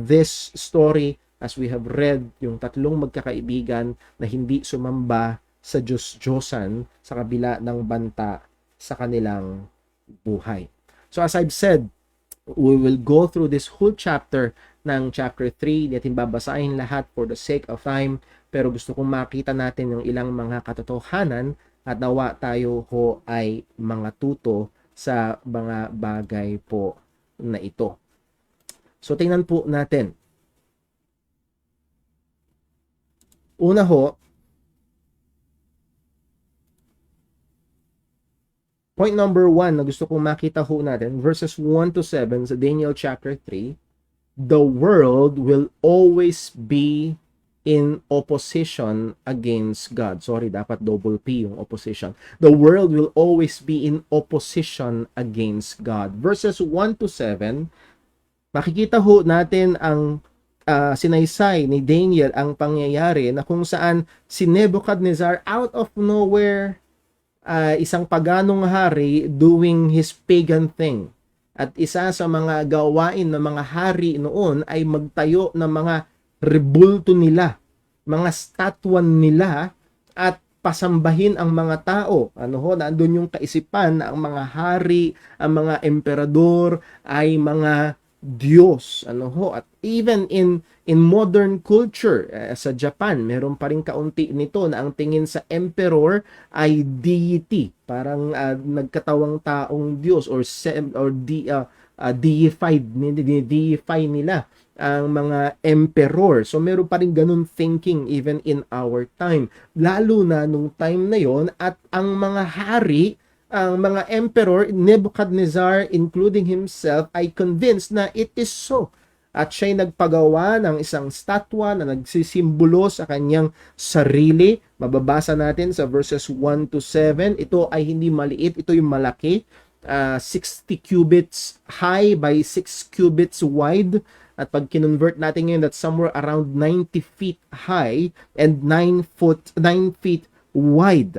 this story, as we have read, yung tatlong magkakaibigan na hindi sumamba sa Diyos-Diyosan sa kabila ng banta sa kanilang buhay. So as I've said, we will go through this whole chapter ng chapter 3. Di natin babasahin lahat for the sake of time, pero gusto kong makita natin yung ilang mga katotohanan at nawa tayo ho ay mga tuto sa mga bagay po na ito. So tingnan po natin. Una ho, point number 1 na gusto kong makita ho natin, verses 1 to 7 sa Daniel chapter 3, the world will always be in opposition against God. Sorry, dapat double P yung opposition. The world will always be in opposition against God. Verses 1 to 7, makikita ho natin ang sinaysay ni Daniel, ang pangyayari na kung saan si Nebuchadnezzar out of nowhere, isang paganong hari doing his pagan thing. At isa sa mga gawain ng mga hari noon ay magtayo ng mga rebulto nila, mga statwan nila, at pasambahin ang mga tao. Nandun yung kaisipan na ang mga hari, ang mga emperador ay mga Diyos. At even in modern culture, sa Japan, meron pa rin kaunti nito na ang tingin sa emperor ay deity, parang nagkatawang taong Diyos, or deified, deify nila ang mga emperor. So meron pa rin ganun thinking even in our time, lalo na nung time na yon. At ang mga hari, ang mga emperor, Nebuchadnezzar including himself, ay convinced na it is so. At siya'y nagpagawa ng isang statwa na nagsisimbolo sa kanyang sarili. Mababasa natin sa verses 1 to 7. Ito ay hindi maliit, ito yung malaki. 60 cubits high by 6 cubits wide. At pag kinonvert natin ngayon, that's somewhere around 90 feet high and 9 feet wide.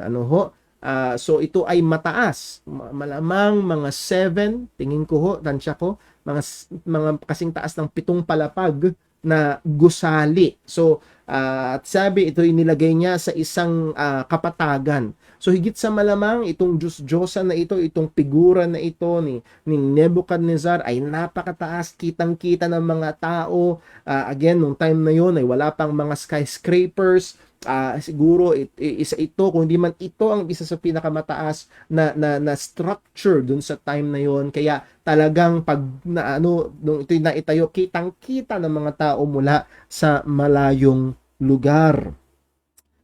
So ito ay mataas. Malamang mga 7, tingin ko ho, tansya ko, mga kasing taas ng 7 palapag na gusali. So at sabi, ito inilagay niya sa isang kapatagan. So higit sa malamang itong Diyos-Diyosan na ito, itong figura na ito ni Nebuchadnezzar ay napakataas, kitang-kita ng mga tao. Again, nung time na yon ay wala pang mga skyscrapers. Siguro isa ito, kung hindi man ito ang isa sa pinakamataas na structure dun sa time na yon. Kaya talagang pag nung ito na itayo, kitang-kita ng mga tao mula sa malayong lugar.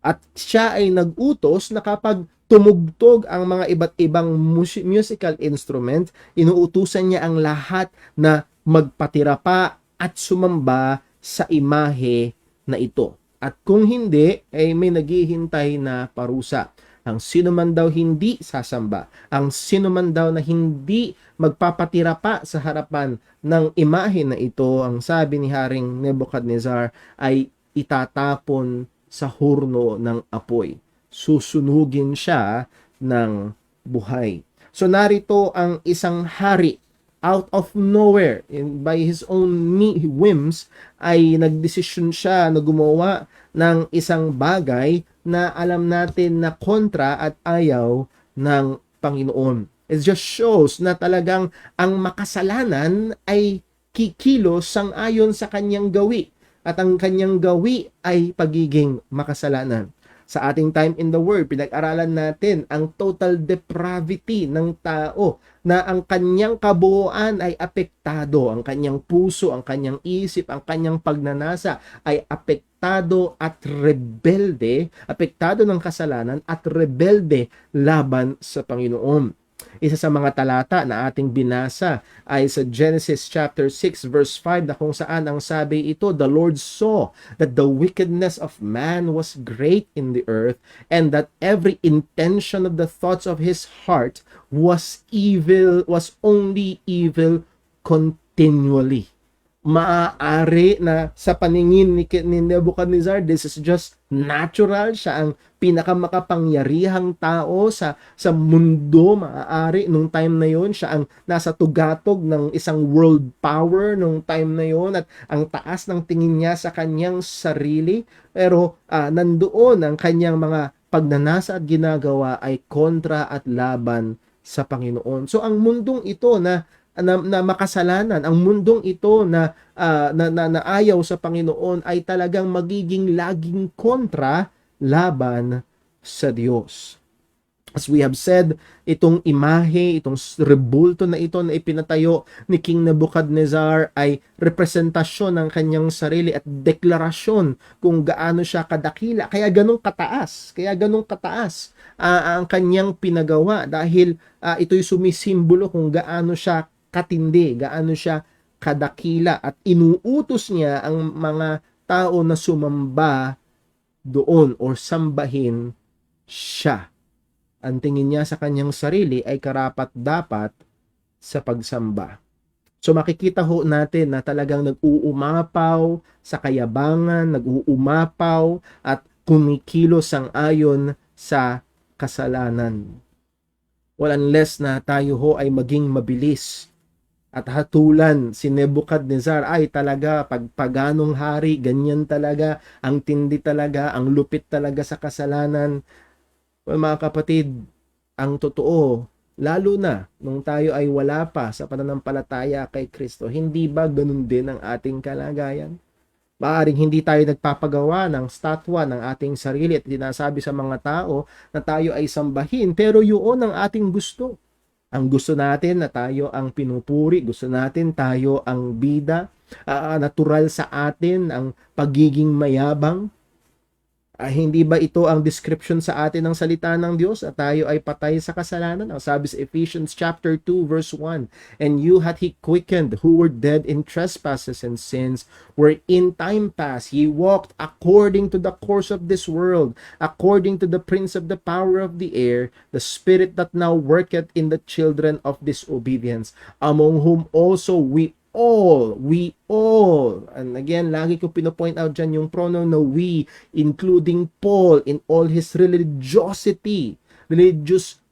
At siya ay nag-utos na kapag tumugtog ang mga iba't ibang musical instrument, inuutusan niya ang lahat na magpatira pa at sumamba sa imahe na ito. At kung hindi, ay may naghihintay na parusa. Ang sino man daw hindi sasamba, ang sino man daw na hindi magpapatira pa sa harapan ng imahe na ito, ang sabi ni Haring Nebuchadnezzar, ay itatapon sa hurno ng apoy. Susunugin siya ng buhay. So narito ang isang hari, out of nowhere, by his own whims, ay nagdesisyon siya na gumawa ng isang bagay na alam natin na kontra at ayaw ng Panginoon. It just shows na talagang ang makasalanan ay kikilos sang-ayon sa kanyang gawi. At ang kanyang gawi ay pagiging makasalanan. Sa ating time in the world, pinag-aralan natin ang total depravity ng tao, na ang kanyang kabuuan ay apektado, ang kanyang puso, ang kanyang isip, ang kanyang pagnanasa ay apektado at rebelde, apektado ng kasalanan at rebelde laban sa Panginoon. Isa sa mga talata na ating binasa ay sa Genesis chapter 6 verse 5, na kung saan ang sabi ito, the Lord saw that the wickedness of man was great in the earth, and that every intention of the thoughts of his heart was evil, was only evil continually. maaari na sa paningin ni Nebuchadnezzar, this is just natural. Siya ang pinakamakapangyarihang tao sa mundo, maaari nung time na yon. Siya ang nasa tugatog ng isang world power nung time na yon, at ang taas ng tingin niya sa kanyang sarili. Pero nandoon ang kanyang mga pagnanasa at ginagawa ay kontra at laban sa Panginoon. So ang mundong ito na makasalanan, ang mundong ito na ayaw sa Panginoon ay talagang magiging laging kontra laban sa Diyos. As we have said, itong imahe, itong rebulto na ito na ipinatayo ni King Nebuchadnezzar ay representasyon ng kanyang sarili at deklarasyon kung gaano siya kadakila. Kaya ganong kataas ang kanyang pinagawa, dahil ito'y sumisimbolo kung gaano siya katindi, gaano siya kadakila, at inuutos niya ang mga tao na sumamba doon or sambahin siya. Ang tingin niya sa kanyang sarili ay karapat-dapat sa pagsamba. So makikita ho natin na talagang nag-uumapaw sa kayabangan, nag-uumapaw at kumikilos sang-ayon sa kasalanan. Well, unless na tayo ho ay maging mabilis at hatulan si Nebuchadnezzar, ay talaga pagpaganong hari, ganyan talaga, ang tindi talaga, ang lupit talaga sa kasalanan. Well, mga kapatid, ang totoo, lalo na nung tayo ay wala pa sa pananampalataya kay Kristo, hindi ba ganun din ang ating kalagayan? Maaaring hindi tayo nagpapagawa ng statwa ng ating sarili at sinasabi sa mga tao na tayo ay sambahin, pero yun ang ating gusto. Ang gusto natin na tayo ang pinupuri, gusto natin tayo ang bida, natural sa atin ang pagiging mayabang. Hindi ba ito ang description sa atin ng salita ng Diyos at tayo ay patay sa kasalanan? Ang sabi sa Ephesians chapter 2 verse 1, "And you hath he quickened who were dead in trespasses and sins, where in time past ye walked according to the course of this world, according to the prince of the power of the air, the spirit that now worketh in the children of disobedience, among whom also we all, and again, lagi ko pinopoint out dyan yung pronoun na we, including Paul in all his religious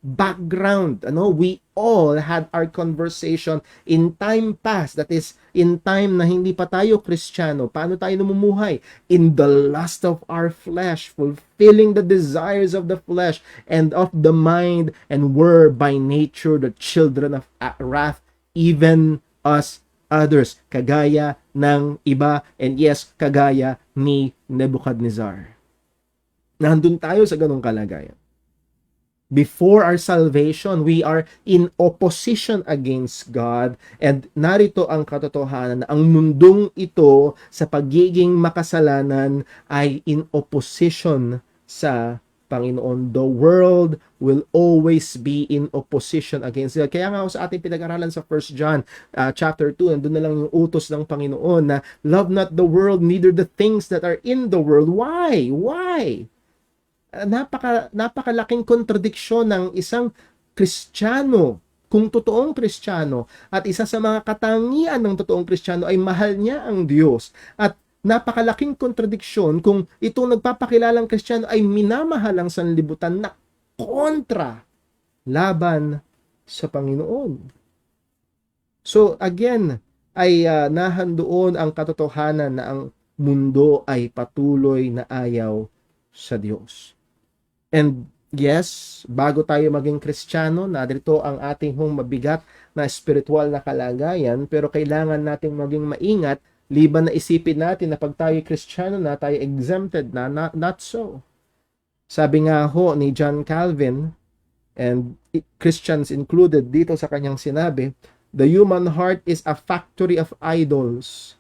background, we all had our conversation in time past, that is, in time na hindi pa tayo Kristiyano. Paano tayo namumuhay? In the lust of our flesh, fulfilling the desires of the flesh and of the mind, and were by nature the children of wrath, even as others, kagaya ng iba, and yes, kagaya ni Nebuchadnezzar. Nandun tayo sa ganong kalagayan. Before our salvation, we are in opposition against God, and narito ang katotohanan na ang mundong ito sa pagiging makasalanan ay in opposition sa Panginoon. The world will always be in opposition against God. Kaya nga sa ating pinag-aralan sa 1 John chapter 2, andun na lang yung utos ng Panginoon na love not the world, neither the things that are in the world. Why? Napakalaking kontradiksyon ng isang Kristiyano, kung totoong Kristiyano, at isa sa mga katangian ng totoong Kristiyano ay mahal niya ang Diyos, at napakalaking kontradiksyon kung itong nagpapakilalang Kristiyano ay minamahal ang sanlibutan na kontra laban sa Panginoon. So again, ay nahandoon ang katotohanan na ang mundo ay patuloy na ayaw sa Diyos. And yes, bago tayo maging Kristiyano, narito ang ating mabigat na spiritual na kalagayan, pero kailangan nating maging maingat. Liban na isipin natin na pag tayo Kristiyano na, tayo exempted na, not so. Sabi nga ho ni John Calvin, and Christians included dito sa kanyang sinabi, the human heart is a factory of idols.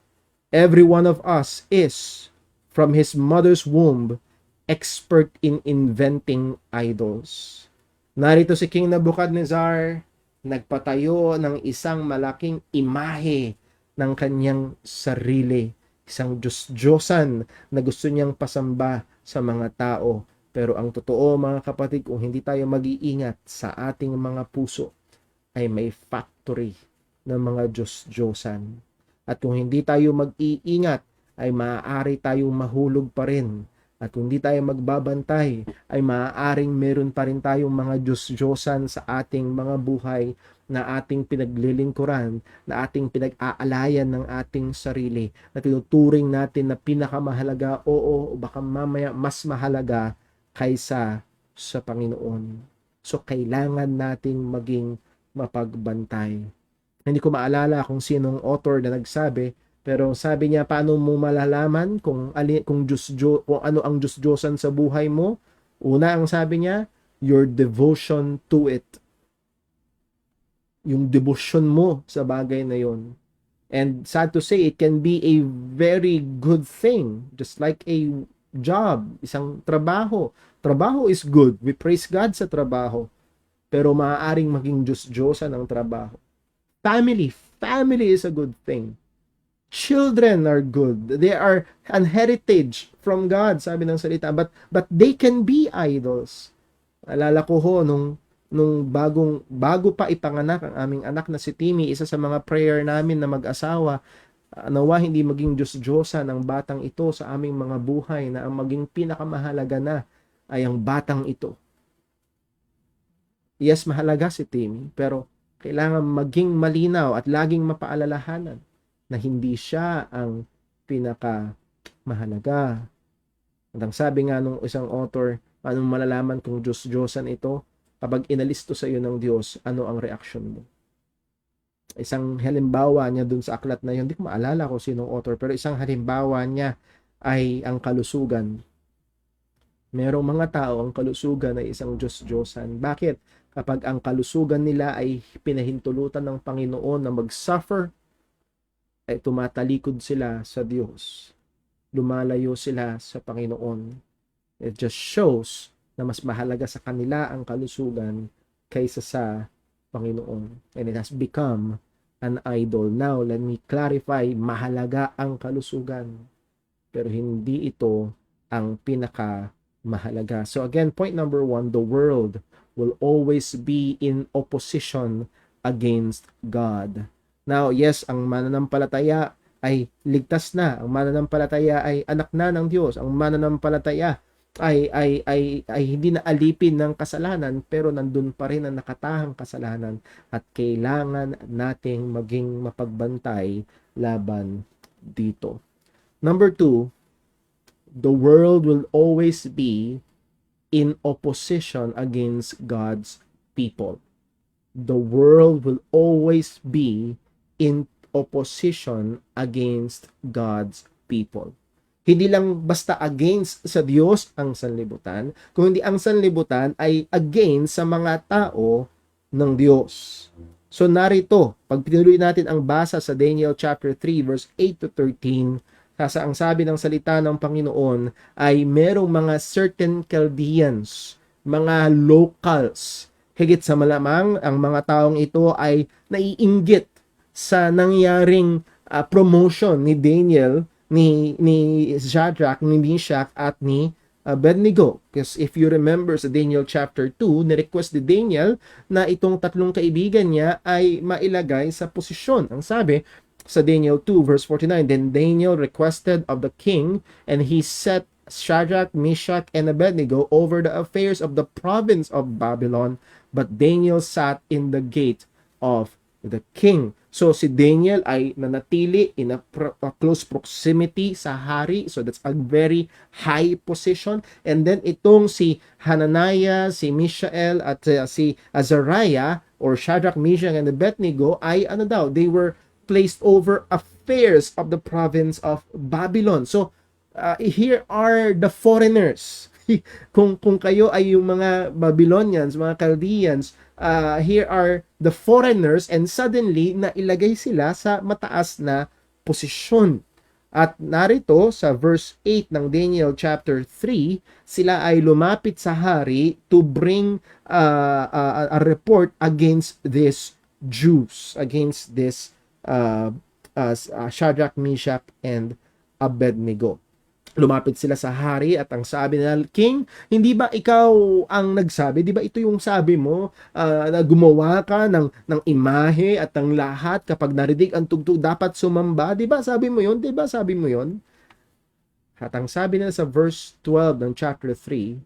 Every one of us is, from his mother's womb, expert in inventing idols. Narito si King Nebuchadnezzar, nagpatayo ng isang malaking imahe ng kanyang sarili, isang Diyos-Diyosan na gusto niyang pasamba sa mga tao. Pero ang totoo, mga kapatid, kung hindi tayo mag-iingat sa ating mga puso, ay may factory ng mga Diyos-Diyosan. At kung hindi tayo mag-iingat, ay maaari tayong mahulog pa rin. At kung hindi tayo magbabantay, ay maaaring meron pa rin tayong mga Diyos-Diyosan sa ating mga buhay na ating pinaglilingkuran, na ating pinag-aalayan ng ating sarili, na tinuturing natin na pinakamahalaga, oo, baka mamaya mas mahalaga kaysa sa Panginoon. So, kailangan nating maging mapagbantay. Hindi ko maalala kung sinong author na nagsabi, pero sabi niya, paano mo malalaman kung ano ang Diyos-Diyosan sa buhay mo? Una, ang sabi niya, your devotion to it. Yung devotion mo sa bagay na yon. And sad to say, it can be a very good thing, just like a job, isang trabaho. Trabaho is good. We praise God sa trabaho. Pero maaaring maging Diyos-Diyosan ang trabaho. Family is a good thing. Children are good. They are an heritage from God, sabi ng salita. But they can be idols. Alala ko ho, nung bago pa ipanganak ang aming anak na si Timmy, isa sa mga prayer namin na mag-asawa, nawa hindi maging Diyos-Diyosan ang batang ito sa aming mga buhay, na ang maging pinakamahalaga na ay ang batang ito. Yes, mahalaga si Timmy, pero kailangan maging malinaw at laging mapaalalahanan na hindi siya ang pinakamahalaga. At ang sabi nga nung isang author, paano malalaman kung Diyos-Diyosan ito? Kapag inalis to sa iyo ng Diyos, ano ang reaksyon mo? Isang halimbawa niya dun sa aklat na yun, hindi ko maalala kung sinong author, pero isang halimbawa niya ay ang kalusugan. Merong mga tao, ang kalusugan ay isang Diyos-Diyosan. Bakit? Kapag ang kalusugan nila ay pinahintulutan ng Panginoon na mag-suffer, ay tumatalikod sila sa Diyos. Lumalayo sila sa Panginoon. It just shows na mas mahalaga sa kanila ang kalusugan kaysa sa Panginoon. And it has become an idol. Now, let me clarify, mahalaga ang kalusugan. Pero hindi ito ang pinakamahalaga. So again, point number 1, the world will always be in opposition against God. Now, yes, ang mananampalataya ay ligtas na. Ang mananampalataya ay anak na ng Diyos. Ang mananampalataya ay hindi na alipin ng kasalanan, pero nandun pa rin ang nakatahang kasalanan at kailangan nating maging mapagbantay laban dito. Number 2, the world will always be in opposition against God's people. The world will always be in opposition against God's people. Hindi lang basta against sa Diyos ang sanlibutan, kundi ang sanlibutan ay against sa mga tao ng Diyos. So narito, pag pinuloy natin ang basa sa Daniel chapter 3 verse 8 to 13, ang sabi ng salita ng Panginoon ay merong mga certain Chaldeans, mga locals. Higit sa malamang, ang mga taong ito ay naiinggit sa nangyaring promotion ni Daniel, ni Shadrach, ni Meshach, at ni Abednego. Because if you remember sa Daniel chapter 2, ni-request ni Daniel na itong tatlong kaibigan niya ay mailagay sa posisyon. Ang sabi sa Daniel 2 verse 49, then Daniel requested of the king, and he set Shadrach, Meshach, and Abednego over the affairs of the province of Babylon, but Daniel sat in the gate of the king. So si Daniel ay nanatili in a close proximity sa hari. So that's a very high position. And then itong si Hananiah, si Mishael, at si Azariah, or Shadrach, Meshach, and Abednego ay they were placed over affairs of the province of Babylon. So here are the foreigners. kung kayo ay yung mga Babylonians, mga Chaldeans, here are the foreigners, and suddenly nailagay sila sa mataas na posisyon. At narito sa verse 8 ng Daniel chapter 3, sila ay lumapit sa hari to bring a report against these Jews, against this Shadrach, Meshach, and Abednego. Lumapit sila sa hari at ang sabi nila, King, hindi ba ikaw ang nagsabi? Di ba ito yung sabi mo na gumawa ka ng imahe at ng lahat kapag narinig ang tugtog dapat sumamba? Di ba sabi mo yun? Di ba sabi mo yun? At ang sabi nila sa verse 12 ng chapter 3,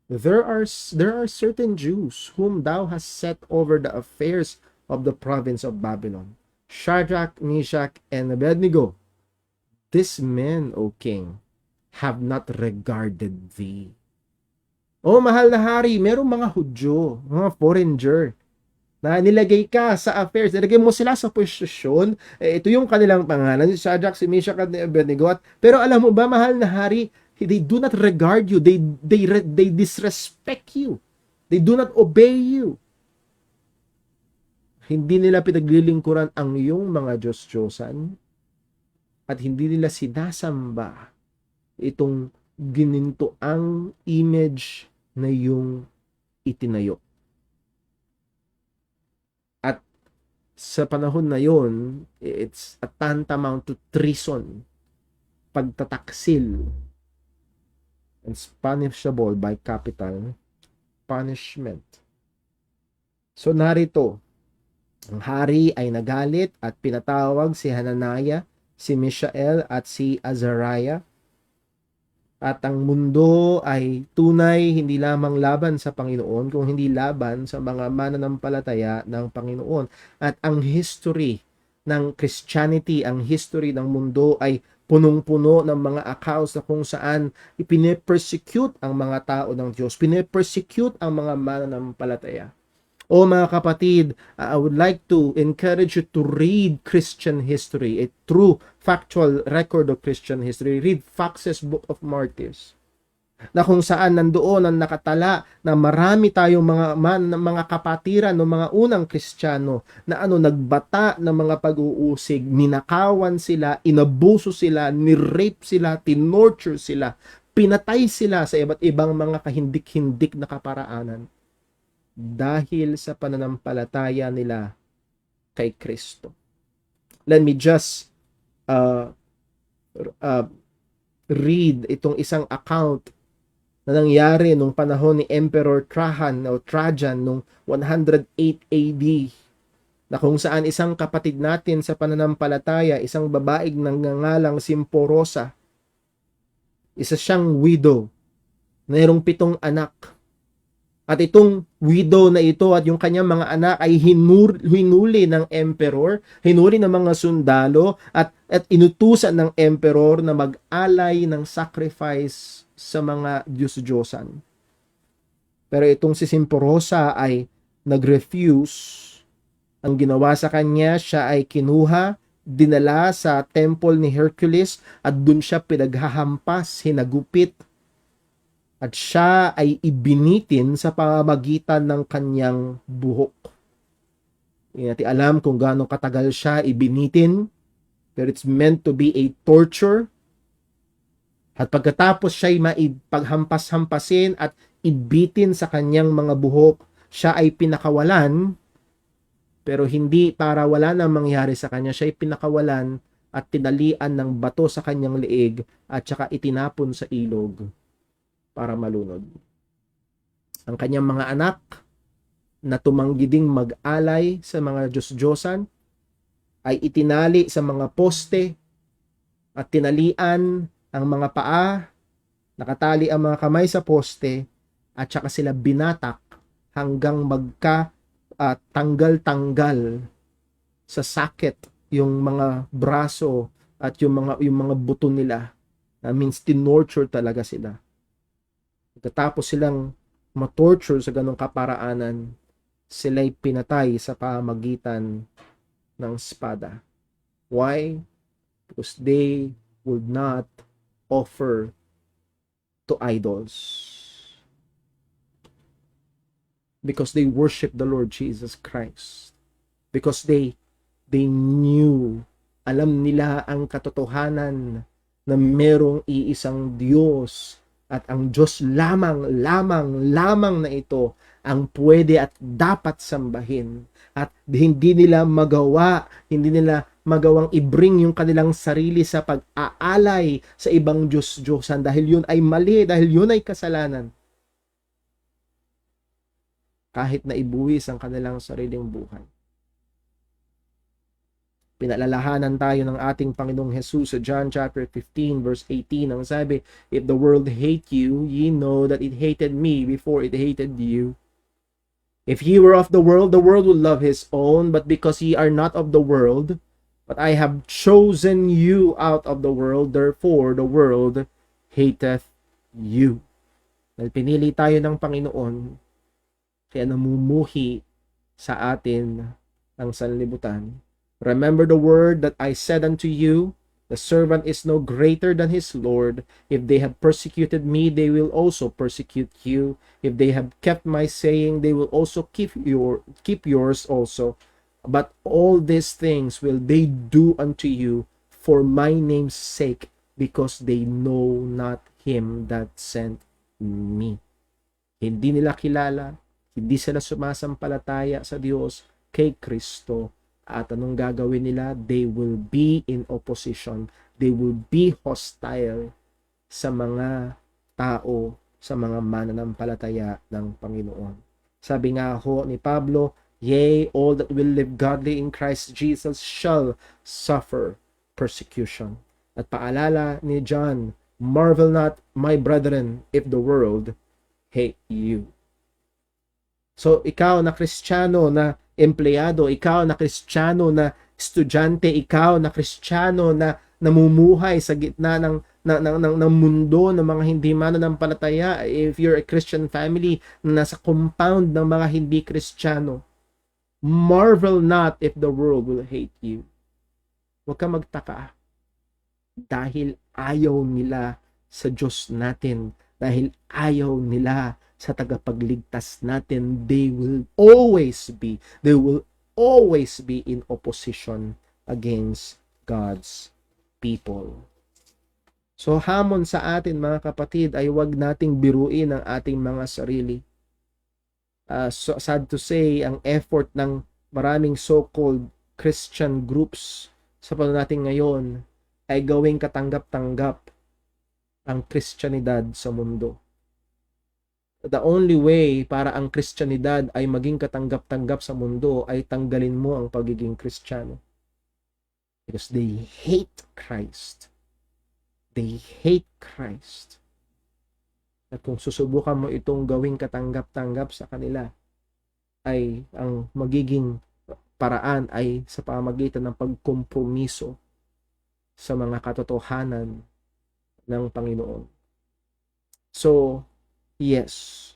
there are certain Jews whom thou hast set over the affairs of the province of Babylon, Shadrach, Meshach, and Abednego. These men, O king, have not regarded thee. O mahal na hari, merong mga Hudyo, mga foreigner, na nilagay ka sa affairs, nilagay mo sila sa posisyon, ito yung kanilang pangalan, si Shadrach, si Meshach, at Abednego. Pero alam mo ba, mahal na hari, they do not regard you, they disrespect you, they do not obey you. Hindi nila pinaglilingkuran ang iyong mga Diyos-Diyosan, at hindi nila sinasamba itong ginintoang image na yung itinayo. At sa panahon na yon, it's a tantamount to treason, pagtataksil, and punishable by capital punishment. So narito, ang hari ay nagalit at pinatawag si Hananiah, si Mishael at si Azariah. At ang mundo ay tunay hindi lamang laban sa Panginoon, kung hindi laban sa mga mananampalataya ng Panginoon. At ang history ng Christianity, ang history ng mundo ay punong-puno ng mga accounts na kung saan ipine-persecute ang mga tao ng Diyos, pine-persecute ang mga mananampalataya. O mga kapatid, I would like to encourage you to read Christian history, a true factual record of Christian history. Read Fox's Book of Martyrs, na kung saan nandoon ang nakatala na marami tayong mga kapatiran ng mga unang Kristiyano na nagbata ng mga pag-uusig, ninakawan sila, inabuso sila, nirape sila, tinorture sila, pinatay sila sa iba't ibang mga kahindik-hindik na kaparaanan dahil sa pananampalataya nila kay Kristo. Let me just read itong isang account na nangyari nung panahon ni Emperor Trajan nung 108 AD, na kung saan isang kapatid natin sa pananampalataya, isang babaeng nangangalang Simporosa, isa siyang widow, mayroong 7 anak. At itong widow na ito at yung kanyang mga anak ay hinuli ng emperor, hinuli ng mga sundalo, at inutusan ng emperor na mag-alay ng sacrifice sa mga Diyos-Diyosan. Pero itong si Simporosa ay nag-refuse. Ang ginawa sa kanya, siya ay kinuha, dinala sa temple ni Hercules at dun siya pinaghahampas, hinagupit. At siya ay ibinitin sa pamamagitan ng kanyang buhok. Hindi natin alam kung gaano katagal siya ibinitin, pero it's meant to be a torture. At pagkatapos siya ay maipaghampas-hampasin at ibitin sa kanyang mga buhok, siya ay pinakawalan, pero hindi para wala nang mangyari sa kanya. Siya ay pinakawalan at tinalian ng bato sa kanyang leeg at saka itinapon sa ilog para malunod. Ang kanyang mga anak na tumanggi ding mag-alay sa mga Diyos-Diyosan ay itinali sa mga poste at tinalian ang mga paa, nakatali ang mga kamay sa poste, at saka sila binatak hanggang tanggal-tanggal sa sakit yung mga braso at yung mga buto nila. Means tinorture talaga sila. Pagkatapos silang matorture sa ganong kaparaanan, sila'y pinatay sa pamagitan ng espada. Why? Because they would not offer to idols. Because they worship the Lord Jesus Christ. Because they knew, alam nila ang katotohanan na merong iisang Diyos. At ang Diyos lamang na ito ang pwede at dapat sambahin. At hindi nila magawa, hindi nila magawang i-bring yung kanilang sarili sa pag-aalay sa ibang Diyos-Diyosan dahil yun ay mali, dahil yun ay kasalanan. Kahit na ibuwis ang kanilang sariling buhay. Pinalalahanan tayo ng ating Panginoong Jesus sa John chapter 15 verse 18. Ang sabi, "If the world hate you, ye know that it hated me before it hated you. If ye were of the world would love his own, but because ye are not of the world, but I have chosen you out of the world, therefore the world hateth you." Dahil pinili tayo ng Panginoon, kaya namumuhi sa atin ang sanlibutan. "Remember the word that I said unto you, the servant is no greater than his Lord. If they have persecuted me, they will also persecute you. If they have kept my saying, they will also keep yours also. But all these things will they do unto you for my name's sake, because they know not him that sent me." Hindi nila kilala, hindi sila sumasampalataya sa Diyos, kay Kristo. At anong gagawin nila? They will be in opposition. They will be hostile sa mga tao, sa mga mananampalataya ng Panginoon. Sabi nga ho ni Pablo, "Yea, all that will live godly in Christ Jesus shall suffer persecution." At paalala ni John, "Marvel not, my brethren, if the world hate you." So, ikaw na Kristiyano na empleyado, ikaw na Kristiyano na estudyante, ikaw na Kristiyano na namumuhay sa gitna ng mundo ng mga hindi mananampalataya, if you're a Christian family na nasa compound ng mga hindi Kristiyano, marvel not if the world will hate you. Huwag ka magtaka dahil ayaw nila sa Diyos natin, dahil ayaw nila sa tagapagligtas natin. They will always be in opposition against God's people. So hamon sa atin mga kapatid ay wag nating biruin ang ating mga sarili. So sad to say, ang effort ng maraming so-called Christian groups sa panahon natin ngayon ay gawing katanggap-tanggap ang Kristyanidad sa mundo. The only way para ang Kristyanidad ay maging katanggap-tanggap sa mundo ay tanggalin mo ang pagiging Kristiyano. Because they hate Christ. They hate Christ. At kung susubukan mo itong gawing katanggap-tanggap sa kanila, ay ang magiging paraan ay sa pamamagitan ng pagkompromiso sa mga katotohanan ng Panginoon. So, yes,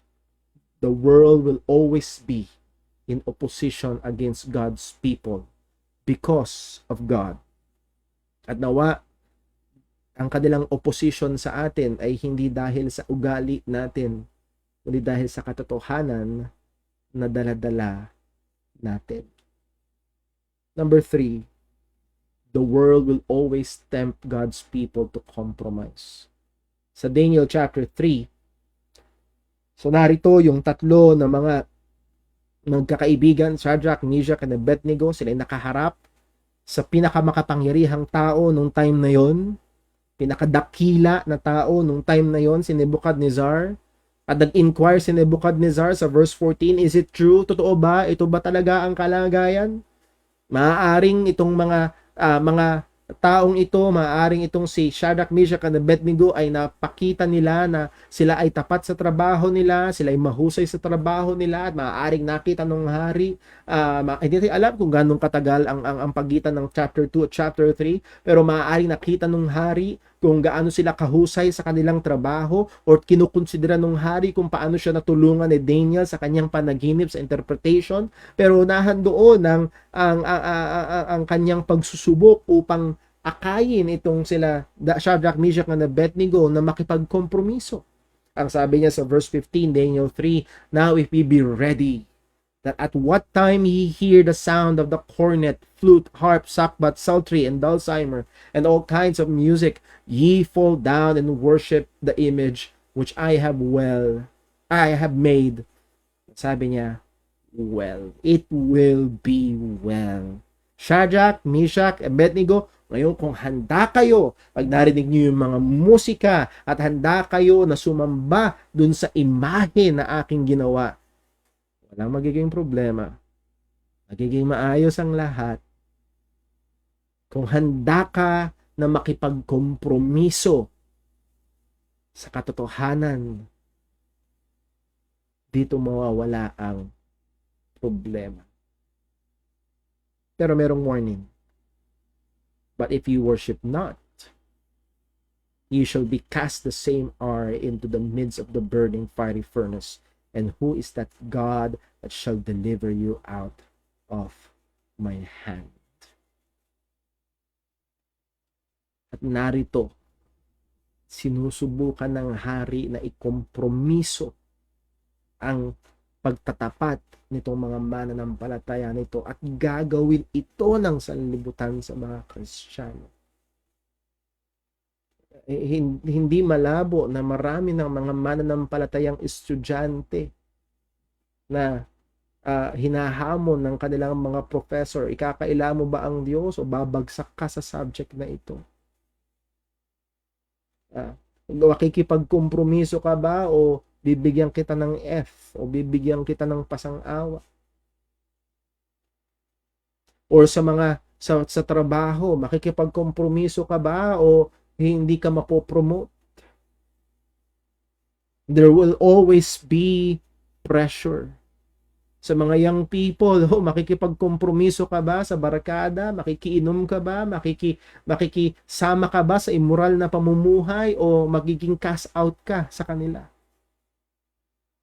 the world will always be in opposition against God's people because of God. At nawa, ang kanilang opposition sa atin ay hindi dahil sa ugali natin, kundi dahil sa katotohanan na dala-dala natin. Number 3, the world will always tempt God's people to compromise. Sa Daniel chapter 3, so narito yung tatlo na mga magkakaibigan, Shadrach, Meshach, and Abednego. Sila ay nakaharap sa pinakamakapangyarihang tao nung time na yon, pinakadakila na tao nung time na yon, si Nebuchadnezzar. At nag-inquire si Nebuchadnezzar sa verse 14, "Is it true? Totoo ba? Ito ba talaga ang kalagayan?" Maaaring itong mga taong ito, maaaring itong si Shadrach, Meshach, and Abednego ay napakita nila na sila ay tapat sa trabaho nila, sila ay mahusay sa trabaho nila, at maaaring nakita ng hari. Hindi tayo alam kung ganong katagal ang pagitan ng chapter 2 at chapter 3, pero maaaring nakita ng hari kung gaano sila kahusay sa kanilang trabaho, or kinukonsidera ng hari kung paano siya natulungan ni Daniel sa kanyang panaginip sa interpretation. Pero unahan doon ang kanyang pagsusubok upang akayin itong sila Shadrach, Meshach, and Abednego na makipagkompromiso. Ang sabi niya sa verse 15, Daniel 3, "Now if we be ready, that at what time ye hear the sound of the cornet, flute, harp, sackbut, psaltery, and dulcimer, and all kinds of music, ye fall down and worship the image which I have made." Sabi niya, well, it will be well. Shadrach, Meshach, Abednego, ngayon kung handa kayo, pag narinig niyo yung mga musika at handa kayo na sumamba dun sa imahe na aking ginawa, walang magiging problema. Magiging maayos ang lahat. Kung handa ka na makipagkompromiso sa katotohanan, dito mawawala ang problema. Pero merong warning. But if you worship not, you shall be cast the same hour into the midst of the burning fiery furnace. And who is that God that shall deliver you out of my hand? At narito, sinusubukan ng hari na ikompromiso ang pagtatapat nitong mga mananampalataya nito at gagawin ito ng sanlibutan sa mga Kristiyano. Hindi malabo na marami ng mga mananampalatayang estudyante na hinahamon ng kanilang mga professor, ikakaila mo ba ang Diyos o babagsak ka sa subject na ito? Makikipagkompromiso ka ba o bibigyan kita ng F o bibigyan kita ng pasang-awa? Or sa trabaho, makikipagkompromiso ka ba o hindi ka mapopromote? There will always be pressure. Sa mga young people, makikipagkompromiso ka ba sa barkada? Makikiinom ka ba? Makikisama ka ba sa immoral na pamumuhay o magiging cast out ka sa kanila?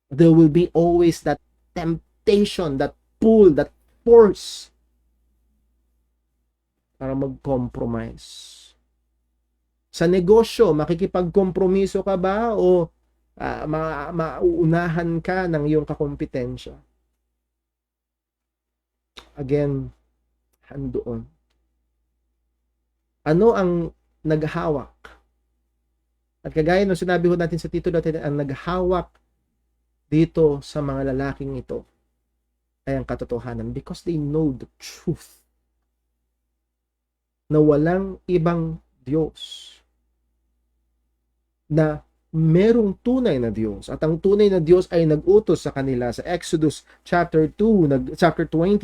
There will be always that temptation, that pull, that force para mag-compromise. Sa negosyo, makikipagkompromiso ka ba o mauunahan ka ng iyong kakompetensya? Again, handoon. Ano ang naghawak? At kagaya ng sinabi ko natin sa titulo natin, ang naghawak dito sa mga lalaking ito ay ang katotohanan, because they know the truth na walang ibang Diyos, na merong tunay na Diyos, at ang tunay na Diyos ay nag-utos sa kanila. Sa Exodus chapter 20,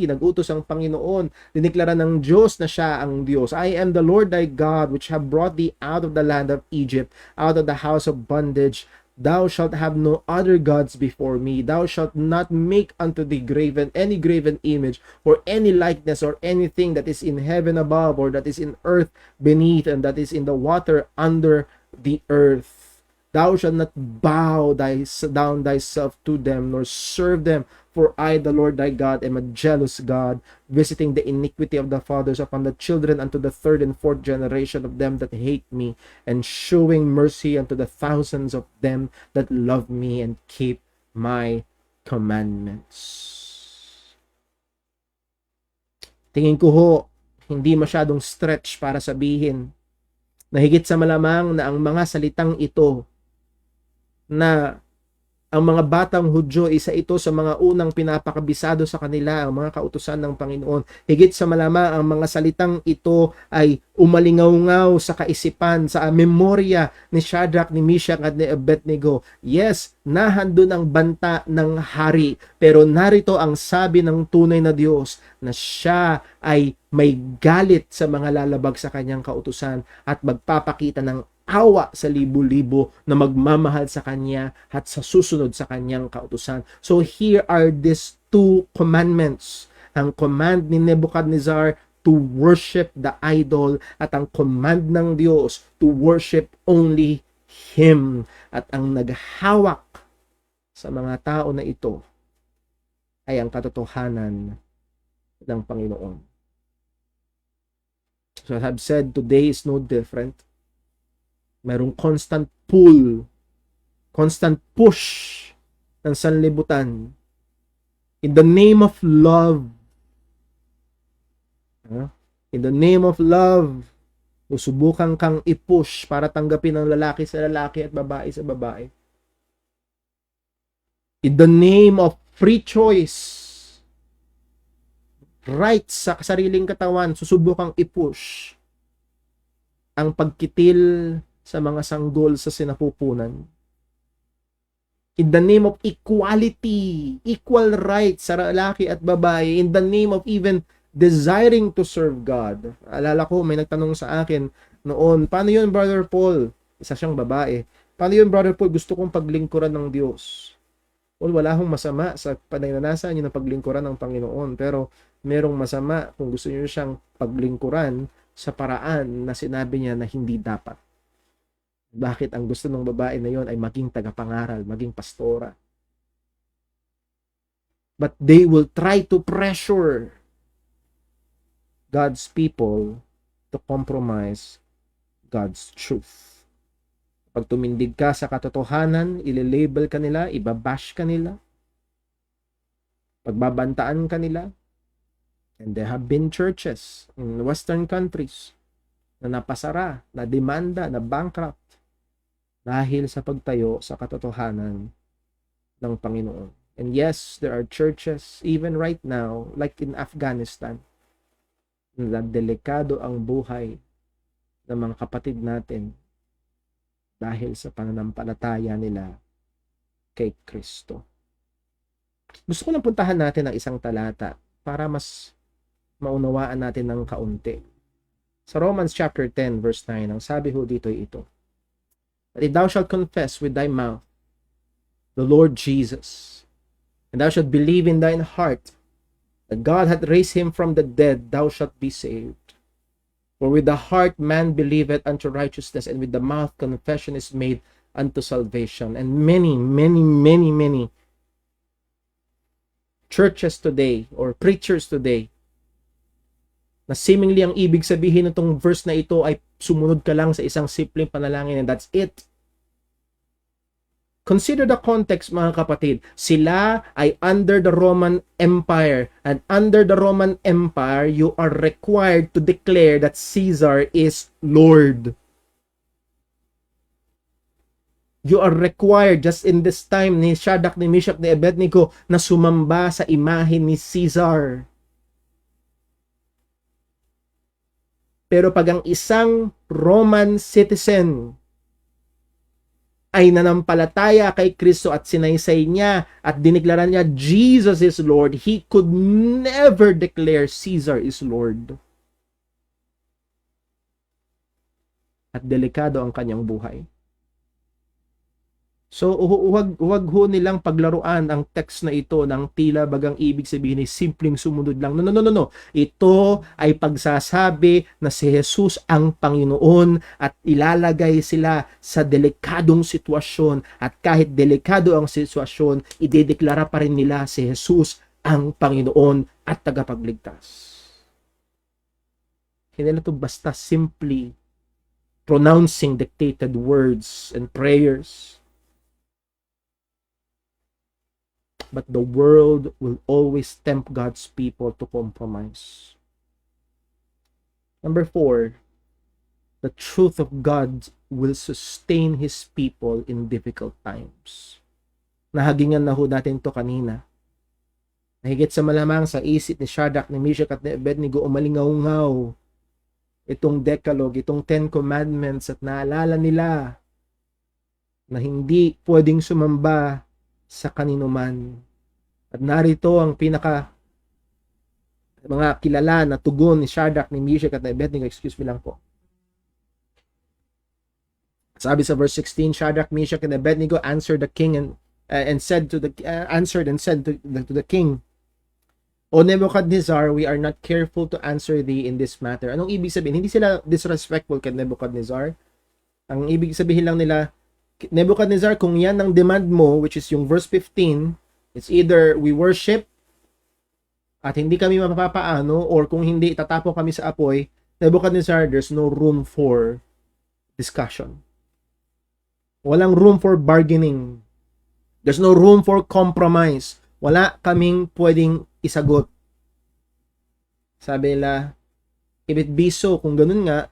nag-utos ang Panginoon, diniklara ng Diyos na siya ang Diyos. I am the Lord thy God, which have brought thee out of the land of Egypt, out of the house of bondage. Thou shalt have no other gods before me. Thou shalt not make unto thee any graven image, or any likeness, or anything that is in heaven above, or that is in earth beneath, and that is in the water under the earth. Thou shalt not bow down thyself to them, nor serve them. For I, the Lord thy God, am a jealous God, visiting the iniquity of the fathers upon the children unto the third and fourth generation of them that hate me, and showing mercy unto the thousands of them that love me and keep my commandments. Tingin ko ho, hindi masyadong stretch para sabihin na higit sa malamang na ang mga salitang ito, na ang mga batang Hudyo, isa ito sa mga unang pinapakabisado sa kanila, ang mga kautusan ng Panginoon. Higit sa malamang ang mga salitang ito ay umalingaw-ngaw sa kaisipan, sa memorya ni Shadrach, ni Meshach at ni Abednego. Yes, nahandun ang banta ng hari, pero narito ang sabi ng tunay na Diyos na siya ay may galit sa mga lalabag sa kanyang kautusan at magpapakita ng awa sa libo-libo na magmamahal sa kanya at sa susunod sa kanyang kautusan. So here are these two commandments. Ang command ni Nebuchadnezzar to worship the idol, at ang command ng Diyos to worship only Him. At ang naghawak sa mga tao na ito ay ang katotohanan ng Panginoon. So as I've said, today is no different. Mayroong constant pull, constant push ng sanlibutan in the name of love. In the name of love, susubukan kang i-push para tanggapin ng lalaki sa lalaki at babae sa babae. In the name of free choice, right sa sariling katawan, susubukang i-push ang pagkitil sa mga sanggol sa sinapupunan. In the name of equality, equal rights sa lalaki at babae, in the name of even desiring to serve God. Alala ko, may nagtanong sa akin noon, paano yun, Brother Paul? Isa siyang babae. Paano yun, Brother Paul? Gusto kong paglingkuran ng Diyos. Well, wala hong masama sa pananasa niyo ng paglingkuran ng Panginoon. Pero merong masama kung gusto niyo siyang paglingkuran sa paraan na sinabi niya na hindi dapat. Bakit ang gusto ng babae na yon ay maging tagapangaral, maging pastora? But they will try to pressure God's people to compromise God's truth. Pag tumindig ka sa katotohanan, ililabel ka nila, ibabash ka nila, pagbabantaan ka nila. And there have been churches in Western countries na napasara, na demanda, na bankrupt dahil sa pagtayo sa katotohanan ng Panginoon. And yes, there are churches even right now, like in Afghanistan, na delikado ang buhay ng mga kapatid natin dahil sa pananampalataya nila kay Kristo. Gusto ko nang puntahan natin ang isang talata para mas maunawaan natin ng kaunti. Sa Romans chapter 10 verse 9, ang sabi ho dito ay ito: That if thou shalt confess with thy mouth the Lord Jesus, and thou shalt believe in thine heart that God hath raised him from the dead, thou shalt be saved. For with the heart man believeth unto righteousness, and with the mouth confession is made unto salvation. And many churches today, or preachers today, na seemingly ang ibig sabihin nitong verse na ito ay sumunod ka lang sa isang simpleng panalangin and that's it. Consider the context, mga kapatid. Sila ay under the Roman Empire, and under the Roman Empire, you are required to declare that Caesar is Lord. You are required, just in this time ni Shadrach, ni Meshach, ni Abednego, na sumamba sa imahe ni Caesar. Pero pag ang isang Roman citizen ay nanampalataya kay Kristo at sinaysay niya at dineklara niya Jesus is Lord, he could never declare Caesar is Lord. At delikado ang kanyang buhay. So, huwag ho nilang paglaruan ang text na ito ng tila bagang ibig sabihin ay simpleng sumunod lang. No. Ito ay pagsasabi na si Jesus ang Panginoon at ilalagay sila sa delikadong sitwasyon. At kahit delikado ang sitwasyon, idedeklara pa rin nila si Jesus ang Panginoon at tagapagligtas. Hindi na ito basta simply pronouncing dictated words and prayers. But the world will always tempt God's people to compromise. Number 4, the truth of God will sustain His people in difficult times. Nahagingan na ho natin to kanina. Nahigit sa malamang sa isip ni Shadrach, ni Meshach at ni Abednego, umalingaw-ngaw itong Decalogue, itong 10 Commandments at naalala nila na hindi pwedeng sumamba sa kaninuman. At narito ang mga kilala na tugon ni Shadrach, ni Meshach at ni Abednego. Excuse me lang po. Sabi sa verse 16, Shadrach, Meshach, and Abednego answered the king and said to the king, O Nebuchadnezzar, we are not careful to answer thee in this matter. Anong ibig sabihin? Hindi sila disrespectful kay Nebuchadnezzar. Ang ibig sabihin lang nila, Nebuchadnezzar, kung yan ang demand mo, which is yung verse 15, it's either we worship at hindi kami mapapaano, or kung hindi, tatapo kami sa apoy. Nebuchadnezzar, there's no room for discussion. Walang room for bargaining. There's no room for compromise. Wala kaming pwedeng isagot. Sabi nila, if it be so, kung ganun nga,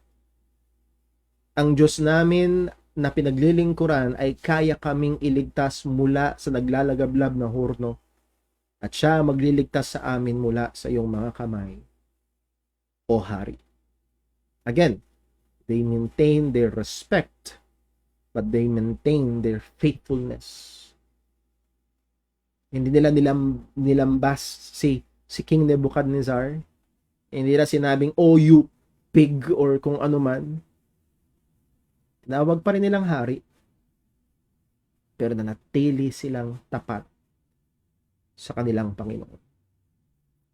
ang Diyos namin na pinaglilingkuran ay kaya kaming iligtas mula sa naglalagablab na horno. at siya magliligtas sa amin mula sa iyong mga kamay, o hari. Again, they maintain their respect, but they maintain their faithfulness. Hindi nila nilambas si King Nebuchadnezzar. Hindi nila sinabing, oh, you pig, or kung ano man. Tinawag pa rin nilang hari, pero nanatili silang tapat sa kanilang Panginoon.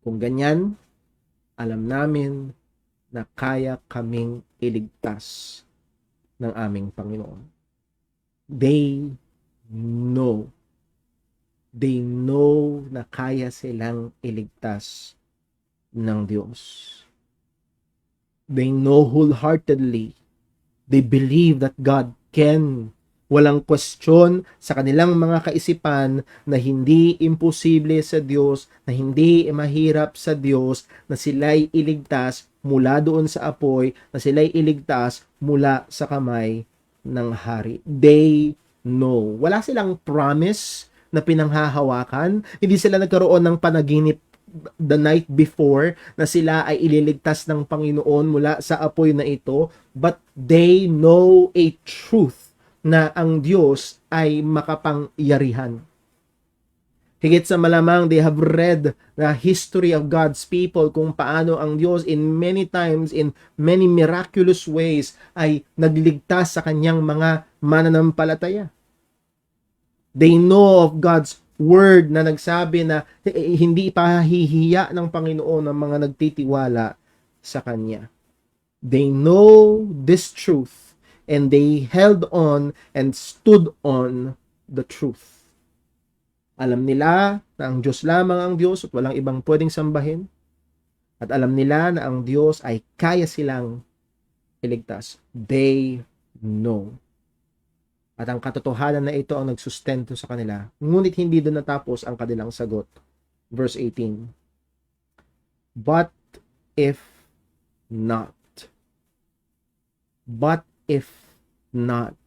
Kung ganyan, alam namin na kaya kaming iligtas ng aming Panginoon. They know na kaya silang iligtas ng Diyos. They know wholeheartedly. They believe that God can. Walang question sa kanilang mga kaisipan na hindi imposible sa Diyos, na hindi mahirap sa Diyos, na sila'y iligtas mula doon sa apoy, na sila'y iligtas mula sa kamay ng hari. They know. Wala silang promise na pinanghahawakan. Hindi sila nagkaroon ng panaginip the night before na sila ay ililigtas ng Panginoon mula sa apoy na ito, but they know a truth na ang Diyos ay makapangyarihan. Higit sa malamang, they have read the history of God's people, kung paano ang Diyos in many times, in many miraculous ways, ay nagligtas sa kanyang mga mananampalataya. They know of God's word na nagsabi na hindi pahihiya ng Panginoon ang mga nagtitiwala sa Kanya. They know this truth and they held on and stood on the truth. Alam nila na ang Diyos lamang ang Diyos at walang ibang pwedeng sambahin. At alam nila na ang Diyos ay kaya silang iligtas. They know. At ang katotohanan na ito ang nagsustento sa kanila. Ngunit hindi doon natapos ang kanilang sagot. Verse 18. But if not. But if not.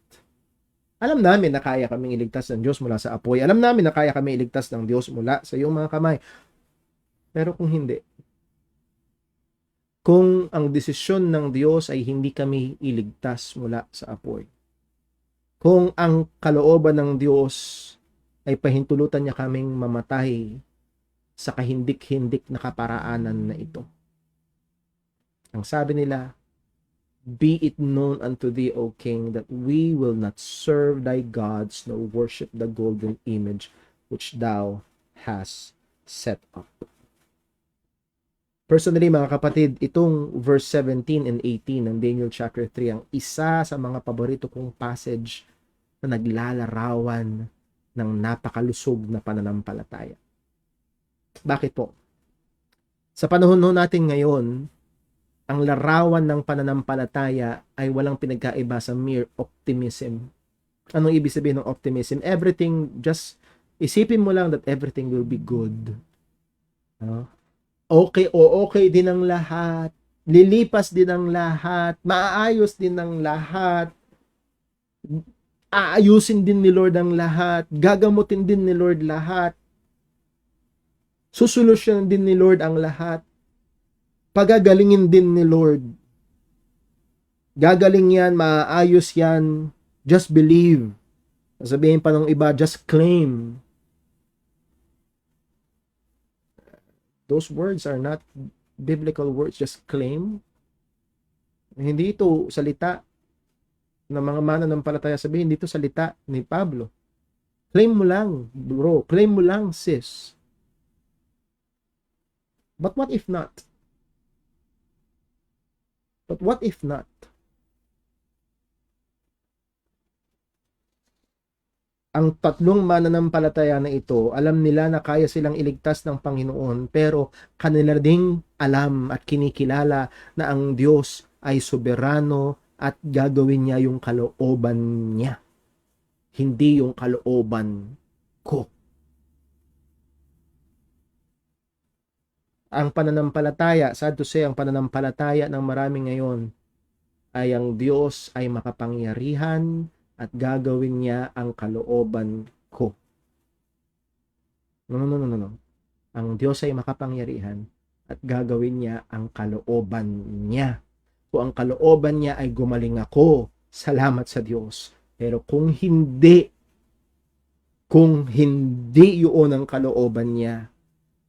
Alam namin na kaya kaming iligtas ng Diyos mula sa apoy. Alam namin na kaya kaming iligtas ng Diyos mula sa iyong mga kamay. Pero kung hindi, kung ang desisyon ng Diyos ay hindi kami iligtas mula sa apoy, kung ang kalooban ng Diyos ay pahintulutan niya kaming mamatay sa kahindik-hindik na kaparaanan na ito. Ang sabi nila, be it known unto thee, O King, that we will not serve thy gods nor worship the golden image which thou hast set up. Personally, mga kapatid, itong verse 17 and 18 ng Daniel chapter 3 ang isa sa mga paborito kong passage na naglalarawan ng napakalusog na pananampalataya. Bakit po? Sa panahon natin ngayon, ang larawan ng pananampalataya ay walang pinagkaiba sa mere optimism. Anong ibig sabihin ng optimism? Everything, just isipin mo lang that everything will be good. Okay din ang lahat. Lilipas din ang lahat. Maaayos din ang lahat. Aayusin din ni Lord ang lahat. Gagamutin din ni Lord lahat. Susolusyonan din ni Lord ang lahat. Pagagalingin din ni Lord. Gagaling yan, maaayos yan. Just believe. Sabihin pa ng iba, just claim. Those words are not biblical words, just claim. Hindi ito salita ng mga mananampalataya. Sabihin, hindi ito salita ni Pablo. Claim mo lang, bro. Claim mo lang, sis. But what if not? But what if not? Ang tatlong mananampalataya na ito, alam nila na kaya silang iligtas ng Panginoon, pero kanila ding alam at kinikilala na ang Diyos ay soberano at gagawin niya yung kalooban niya. Hindi yung kalooban ko. Ang pananampalataya, sad to say, ang pananampalataya ng marami ngayon ay ang Diyos ay makapangyarihan at gagawin niya ang kalooban ko. No. Ang Diyos ay makapangyarihan at gagawin niya ang kalooban niya. Kung ang kalooban niya ay gumaling ako, salamat sa Diyos. Pero kung hindi yun ang kalooban niya,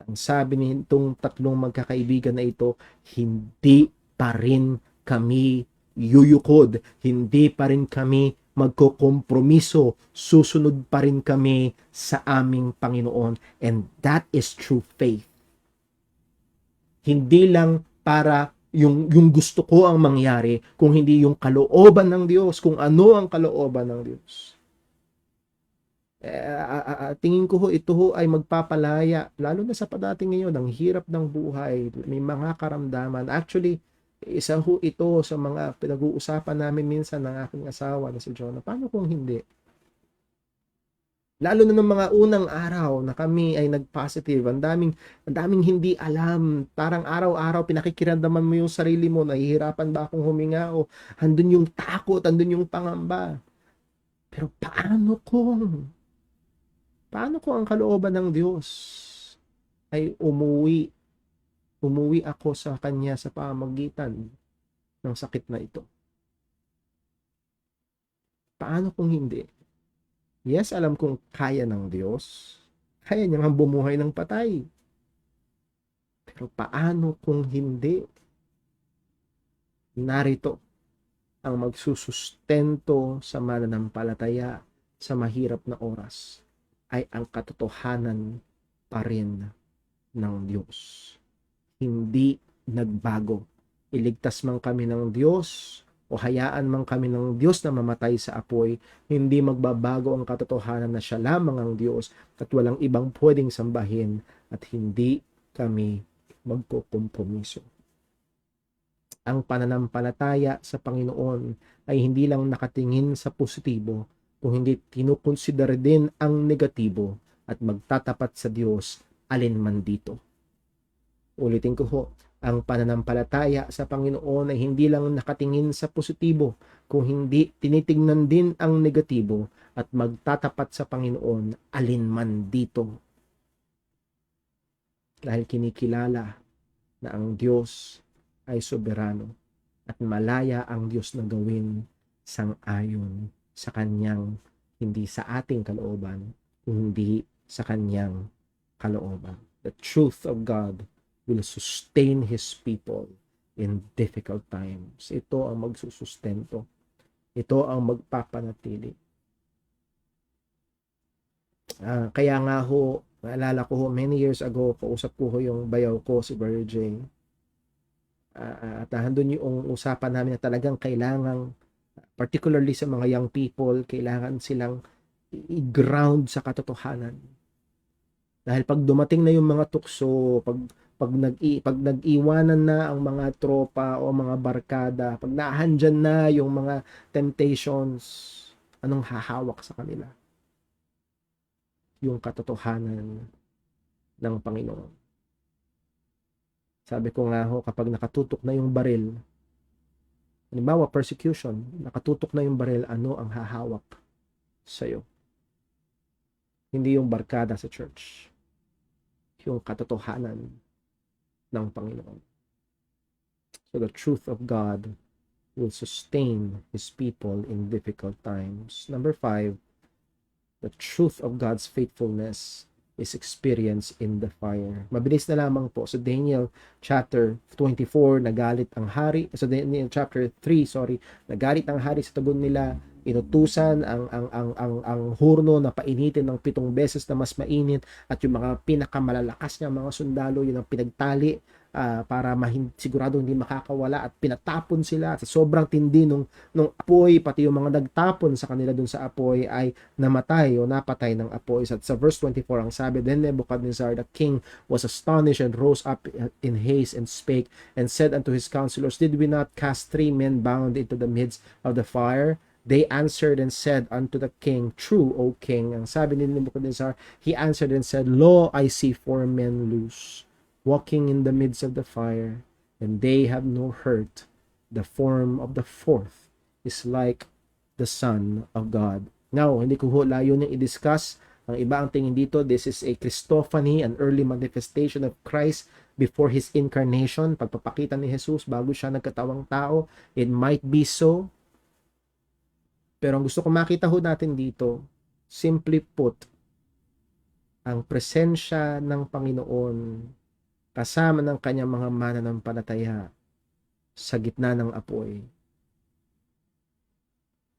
ang sabi nitong tatlong magkakaibigan na ito, hindi pa rin kami yuyukod, hindi pa rin kami magkokompromiso, susunod pa rin kami sa aming Panginoon. And that is true faith. Hindi lang para yung gusto ko ang mangyari, kung hindi yung kalooban ng Diyos, kung ano ang kalooban ng Diyos. Tingin ko ito ay magpapalaya, lalo na sa padating ngayon, ang hirap ng buhay, may mga karamdaman. Actually, isa ito sa mga pinag-uusapan namin minsan ng aking asawa na si Jonah. Paano kung hindi? Lalo na ng mga unang araw na kami ay nag-positive, ang daming hindi alam. Parang araw-araw pinakikiramdaman mo yung sarili mo, nahihirapan ba akong huminga, o andun yung takot, andun yung pangamba. Pero paano kung ang kalooban ng Diyos ay umuwi ako sa Kanya sa pamamagitan ng sakit na ito? Paano kung hindi? Yes, alam kong kaya ng Diyos. Kaya niya nga bumuhay ng patay. Pero paano kung hindi? Narito ang magsusustento sa mananampalataya sa mahirap na oras ay ang katotohanan pa rin ng Diyos. Hindi nagbago. Iligtas man kami ng Diyos o hayaan man kami ng Diyos na mamatay sa apoy, hindi magbabago ang katotohanan na siya lamang ang Diyos at walang ibang pwedeng sambahin at hindi kami magkukompromiso. Ang pananampalataya sa Panginoon ay hindi lang nakatingin sa positibo, kung hindi tinukonsider din ang negatibo at magtatapat sa Diyos alinman dito. Ulitin ko ho, ang pananampalataya sa Panginoon ay hindi lang nakatingin sa positibo, kung hindi tinitingnan din ang negatibo at magtatapat sa Panginoon alinman dito. Dahil kinikilala na ang Diyos ay soberano at malaya ang Diyos na gawin sang-ayon sa Kanyang, hindi sa ating kalooban, kundi sa Kanyang kalooban. The truth of God will sustain His people in difficult times. Ito ang magsusustento. Ito ang magpapanatili. Kaya nga ho, naalala ko ho, many years ago, kausap ko ho yung bayaw ko, si Brother J. At handun yung usapan namin na talagang kailangang, particularly sa mga young people, kailangan silang i-ground sa katotohanan. Dahil pag dumating na yung mga tukso, pag nag-iwanan na ang mga tropa o mga barkada, pag nahandyan na yung mga temptations, anong hahawak sa kanila? Yung katotohanan ng Panginoon. Sabi ko nga ho, kapag nakatutok na yung baril, halimbawa persecution, nakatutok na yung baril, ano ang hahawak sa'yo? Hindi yung barkada sa church, yung katotohanan ng Panginoon. So the truth of God will sustain His people in difficult times. Number 5, the truth of God's faithfulness is experienced in the fire. Mabilis na lamang po. So Daniel chapter 24, nagalit ang hari. So Daniel chapter 3, nagalit ang hari sa tugon nila. Inutusan ang hurno na painitin ng 7 beses na mas mainit, at yung mga pinakamalalakas niya mga sundalo, yun ang pinagtali para sigurado hindi makakawala, at pinatapon sila sa sobrang tindi nung apoy, pati yung mga nagtapon sa kanila dun sa apoy ay namatay o napatay ng apoy. At sa verse 24 ang sabi, Then Nebuchadnezzar the king was astonished and rose up in haste and spake and said unto his counselors, Did we not cast 3 men bound into the midst of the fire? They answered and said unto the king, True, O king. Ang sabi ni Nebuchadnezzar, he answered and said, Lo, I see 4 men loose, walking in the midst of the fire, and they have no hurt. The form of the 4th is like the Son of God. Now, hindi ko layo nang i-discuss Ang iba ang tingin dito, this is a Christophany, an early manifestation of Christ before His incarnation, pagpapakita ni Jesus bago siya nagkatawang tao. It might be so. Pero ang gusto ko makita ho natin dito, simply put, ang presensya ng Panginoon kasama ng kanyang mga mananampalataya sa gitna ng apoy.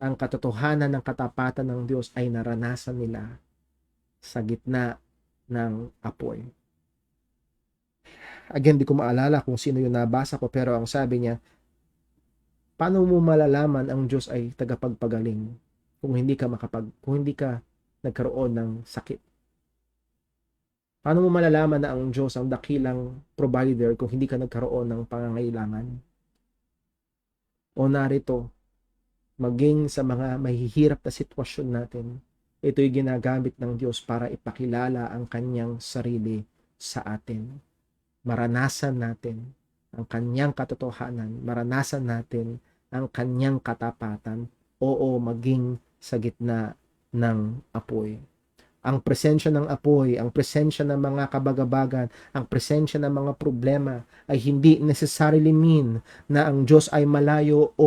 Ang katotohanan ng katapatan ng Diyos ay naranasan nila sa gitna ng apoy. Again, di ko maalala kung sino yung nabasa ko, pero ang sabi niya, paano mo malalaman ang Diyos ay tagapagpagaling kung hindi ka nagkaroon ng sakit? Paano mo malalaman na ang Diyos ang dakilang provider kung hindi ka nagkaroon ng pangangailangan? O narito, maging sa mga mahihirap na sitwasyon natin, ito'y ginagamit ng Diyos para ipakilala ang kanyang sarili sa atin. Maranasan natin ang kanyang katotohanan, maranasan natin ang kanyang katapatan, oo, maging sa gitna ng apoy. Ang presensya ng apoy, ang presensya ng mga kabagabagan, ang presensya ng mga problema ay hindi necessarily mean na ang Diyos ay malayo o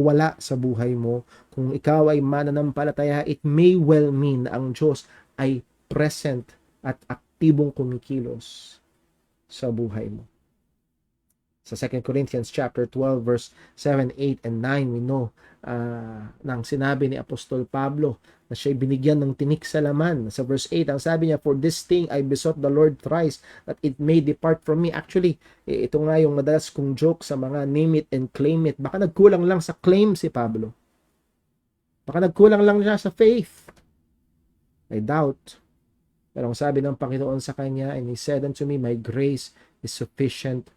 wala sa buhay mo. Kung ikaw ay mananampalataya, it may well mean na ang Diyos ay present at aktibong kumikilos sa buhay mo. Sa 2 Corinthians chapter 12 verse 7, 8, and 9, we know nang sinabi ni Apostol Pablo na siya'y binigyan ng tinik sa laman. Sa verse 8, ang sabi niya, for this thing I besought the Lord thrice that it may depart from me. Actually, ito nga yung madalas kong joke sa mga name it and claim it. Baka nagkulang lang sa claim si Pablo. Baka nagkulang lang siya sa faith. I doubt. Pero ang sabi ng Panginoon sa kanya, and He said unto me, my grace is sufficient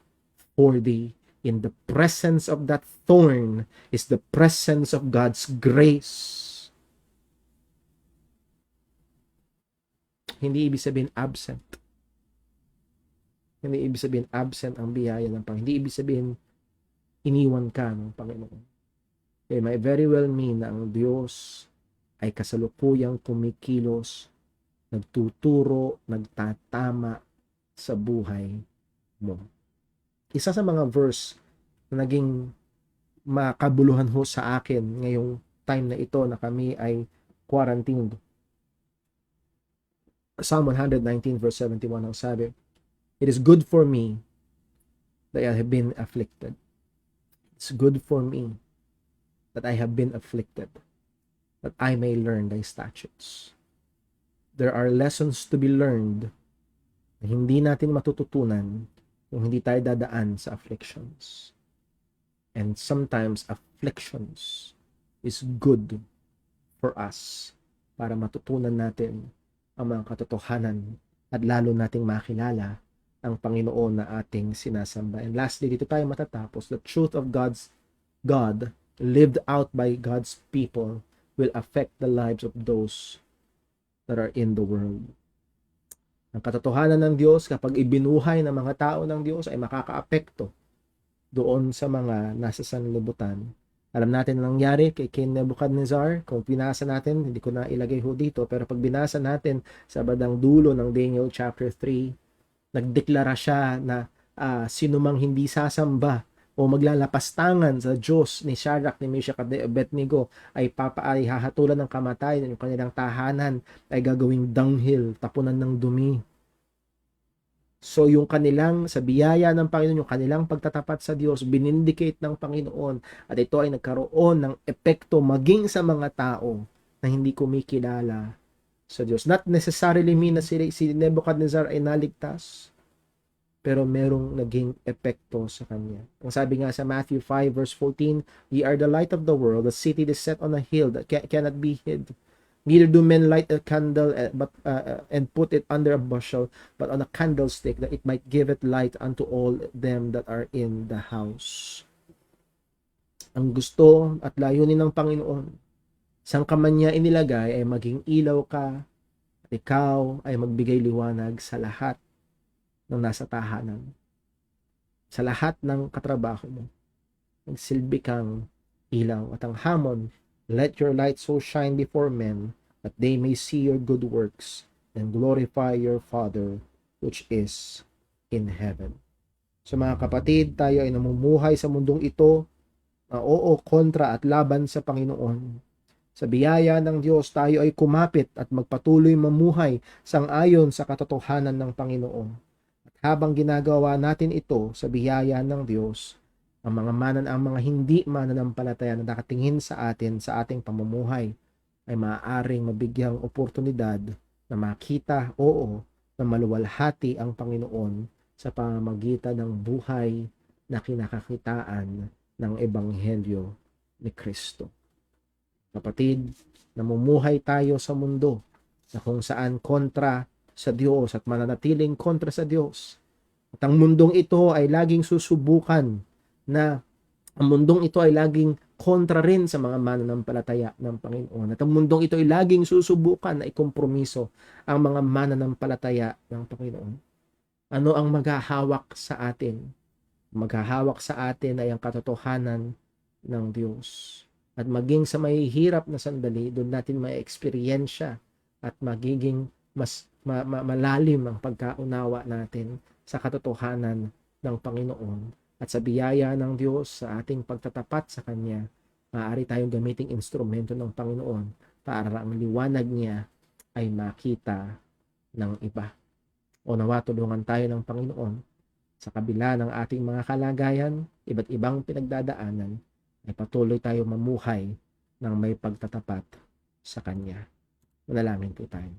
for thee. In the presence of that thorn is the presence of God's grace. Hindi ibig sabihin absent. Hindi ibig sabihin absent ang biyaya ng Panginoon. Hindi ibig sabihin iniwan ka ng Panginoon. It might very well mean na ang Diyos ay kasalukuyang kumikilos, nagtuturo, nagtatama sa buhay mo. Isa sa mga verse na naging makabuluhan ho sa akin ngayong time na ito na kami ay quarantined. Psalm 119 verse 71 ang sabi, it is good for me that I have been afflicted. It's good for me that I have been afflicted, that I may learn thy statutes. There are lessons to be learned na hindi natin matututunan kung hindi tayo dadaan sa afflictions. And sometimes afflictions is good for us para matutunan natin ang mga katotohanan at lalo nating makilala ang Panginoon na ating sinasamba. And lastly, dito tayo matatapos. The truth of God lived out by God's people will affect the lives of those that are in the world. Ang katotohanan ng Diyos kapag ibinuhay ng mga tao ng Diyos ay makakaapekto doon sa mga nasa sanlibutan. Alam natin ang nangyari kay King Nebuchadnezzar. Kung binasa natin, hindi ko na ilagay ho dito, pero pag binasa natin sa bandang dulo ng Daniel chapter 3, nagdeklara siya na sinumang hindi sasamba o maglalapastangan sa Diyos ni Shadrach, ni Meshach at Abednego ay hahatulan ng kamatayan, yung kanilang tahanan ay gagawing dunghill, tapunan ng dumi. So yung kanilang, sa biyaya ng Panginoon, yung kanilang pagtatapat sa Diyos, binindicate ng Panginoon at ito ay nagkaroon ng epekto maging sa mga tao na hindi kumikilala sa Diyos. Not necessarily mean na si Nebuchadnezzar ay naligtas, pero merong naging epekto sa kanya. Ang sabi nga sa Matthew 5 verse 14, ye are the light of the world, a city that is set on a hill that cannot be hid. Neither do men light a candle and put it under a bushel, but on a candlestick, that it might give it light unto all them that are in the house. Ang gusto at layunin ng Panginoon, saan ka man niya inilagay ay maging ilaw ka, at ikaw ay magbigay liwanag sa lahat ng nasa tahanan. Sa lahat ng katrabaho mo, magsilbi kang ilaw. At ang hamon, let your light so shine before men that they may see your good works and glorify your Father which is in heaven. So mga kapatid, tayo ay namumuhay sa mundong ito na oo, kontra at laban sa Panginoon. Sa biyaya ng Diyos, tayo ay kumapit at magpatuloy mamuhay sang-ayon sa katotohanan ng Panginoon. At habang ginagawa natin ito sa biyaya ng Diyos, ang mga hindi mananampalataya na nakatingin sa atin sa ating pamumuhay ay maaaring mabigyang oportunidad na makita, oo, na maluwalhati ang Panginoon sa pamamagitan ng buhay na kinakakitaan ng Ebanghelyo ni Kristo. Kapatid, namumuhay tayo sa mundo na kung saan kontra sa Diyos at mananatiling kontra sa Diyos. At ang mundong ito ay laging susubukan na ang mundong ito ay laging kontra rin sa mga mananampalataya ng Panginoon. At ang mundong ito ay laging susubukan na ikompromiso ang mga mananampalataya ng Panginoon. Ano ang maghahawak sa atin? Maghahawak sa atin ay ang katotohanan ng Diyos. At maging sa may hirap na sandali, doon natin may eksperyensya at magiging mas malalim ang pagkaunawa natin sa katotohanan ng Panginoon. At sa biyaya ng Diyos, sa ating pagtatapat sa Kanya, maaari tayong gamiting instrumento ng Panginoon para ang liwanag niya ay makita ng iba. O nawa tulungan tayo ng Panginoon sa kabila ng ating mga kalagayan, iba't ibang pinagdadaanan, ay patuloy tayo mamuhay ng may pagtatapat sa Kanya. Manalangin po tayo.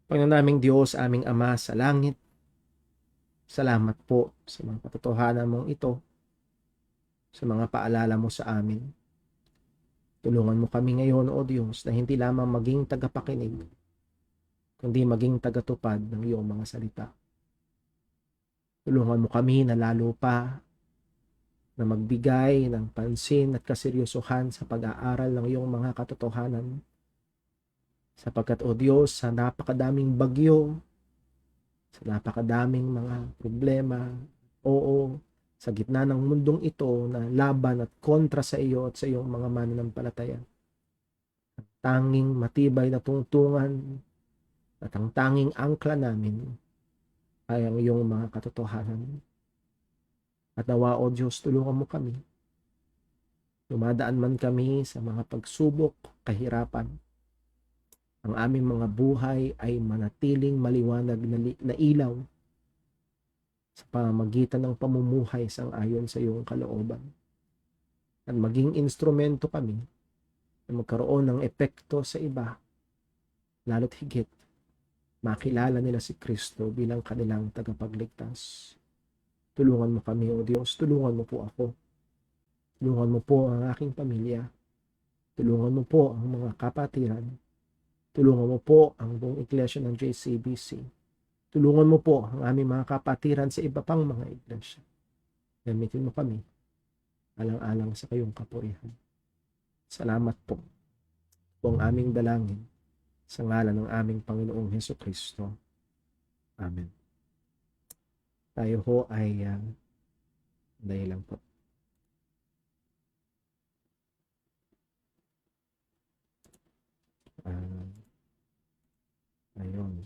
Panginoon naming Diyos, aming Ama sa langit, salamat po sa mga katotohanan mong ito, sa mga paalala mo sa amin. Tulungan mo kami ngayon, O Diyos, na hindi lamang maging tagapakinig, kundi maging tagatupad ng iyong mga salita. Tulungan mo kami na lalo pa na magbigay ng pansin at kaseryosohan sa pag-aaral ng iyong mga katotohanan. Sapagkat, O Diyos, sa napakadaming bagyo, sa napakadaming mga problema, oo, sa gitna ng mundong ito na laban at kontra sa iyo at sa iyong mga mananampalataya. Ang tanging matibay na tungtungan at ang tanging angkla namin ay ang iyong mga katotohanan. At nawa, O Diyos, tulungan mo kami. Dumadaan man kami sa mga pagsubok, kahirapan, ang aming mga buhay ay manatiling maliwanag na ilaw sa pamamagitan ng pamumuhay sang-ayon sa iyong kalooban. At maging instrumento kami na magkaroon ng epekto sa iba, lalo't higit makilala nila si Kristo bilang kanilang tagapagligtas. Tulungan mo kami, O Diyos, tulungan mo po ako. Tulungan mo po ang aking pamilya. Tulungan mo po ang mga kapatiran. Tulungan mo po ang buong iglesia ng JCBC. Tulungan mo po ang aming mga kapatiran sa iba pang mga iglesia. Gamitin mo kami alang-alang sa kayong kapurihan. Salamat po. Po ang aming dalangin sa ngalan ng aming Panginoong Hesukristo. Amen. Tayo ho ay dahil lang po. Ayun.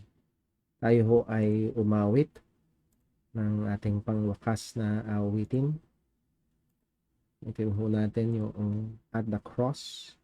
Tayo ho ay umawit ng ating pangwakas na awitin. Ito ho natin yung At the Cross.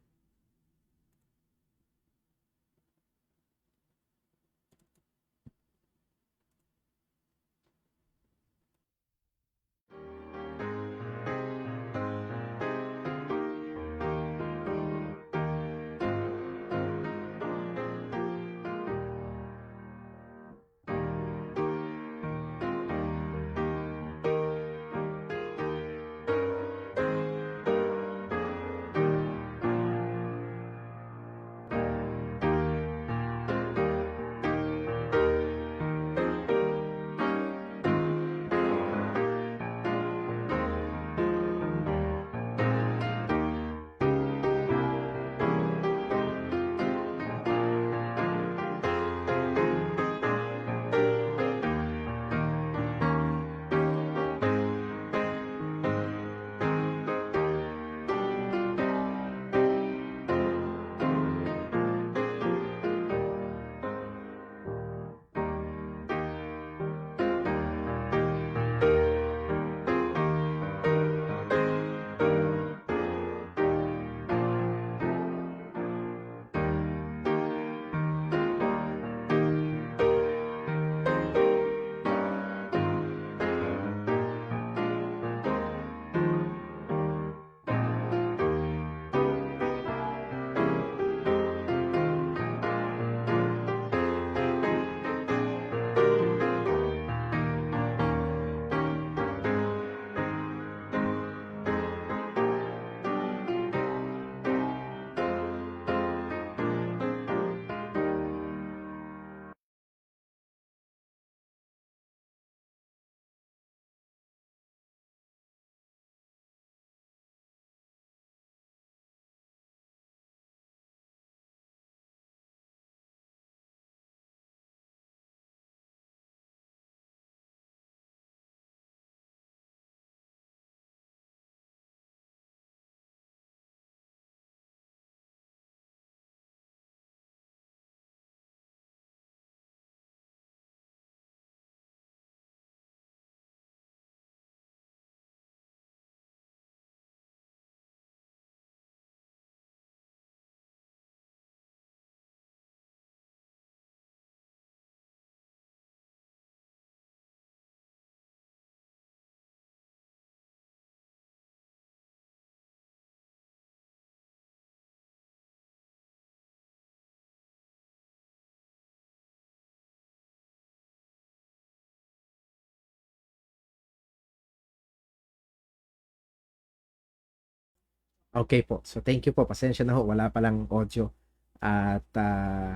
Okay po. So thank you po. Pasensya na ho, wala palang audio at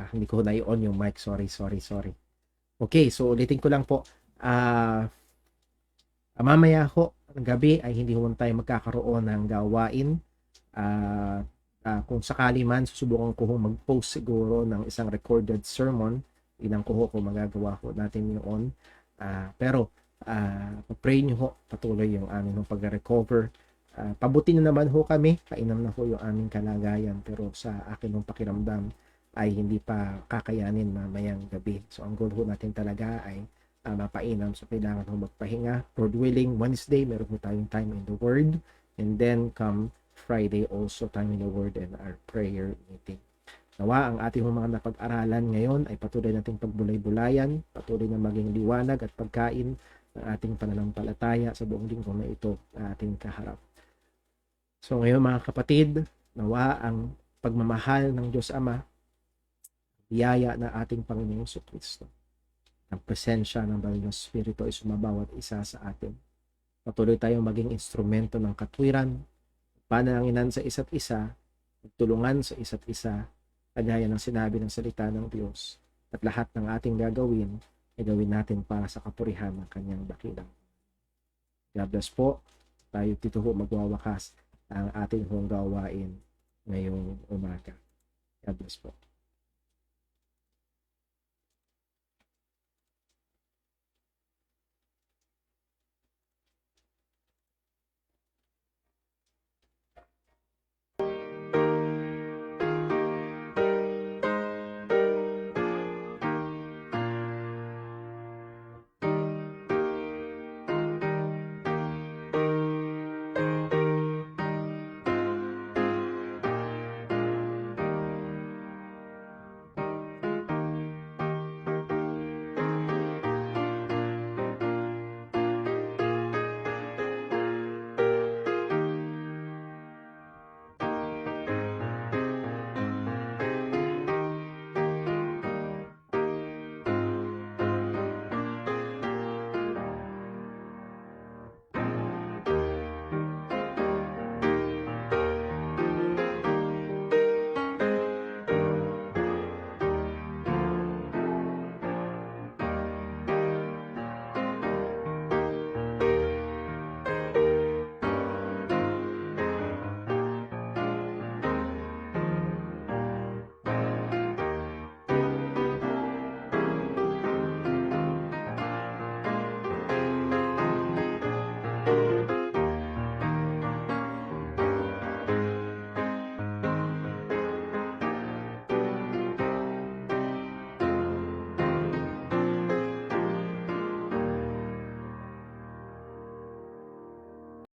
hindi ko na i-on yung mic. Sorry. Okay, so ulitin ko lang po. Mamaya ho, ng gabi ay hindi ho tayo magkakaroon ng gawain. Kung sakali man, susubukan ko ho mag-post siguro ng isang recorded sermon. Ilang ko ho kung magagawa ho natin yun. Pero pray nyo ho patuloy yung aming pag-recover. Pabuti na naman ho kami, kainam na ho yung aming kalagayan, pero sa akin ng pakiramdam ay hindi pa kakayanin mamayang gabi. So ang goal ho natin talaga ay mapainam, so kailangan ho magpahinga. Lord willing, Wednesday meron ho tayong time in the Word, and then come Friday also time in the Word and our prayer meeting. Nawa ang ating mga napag-aralan ngayon ay patuloy nating pagbulay-bulayan, patuloy na maging liwanag at pagkain ng ating pananampalataya sa buong linggo na ito na ating kaharap. So ngayon mga kapatid, nawa ang pagmamahal ng Diyos Ama, biyaya na ating Panginoong Kristo, ang presensya ng Banal na Espiritu ay sumabawat isa sa atin. Patuloy tayong maging instrumento ng katwiran, pananginan sa isa't isa, tulungan sa isa't isa, kagaya ng sinabi ng salita ng Diyos, at lahat ng ating gagawin ay gawin natin para sa kapurihan ng kanyang dakilang. God bless po. Tayo dito ho magwawakas ang ating gawain ngayong umaga. God bless po.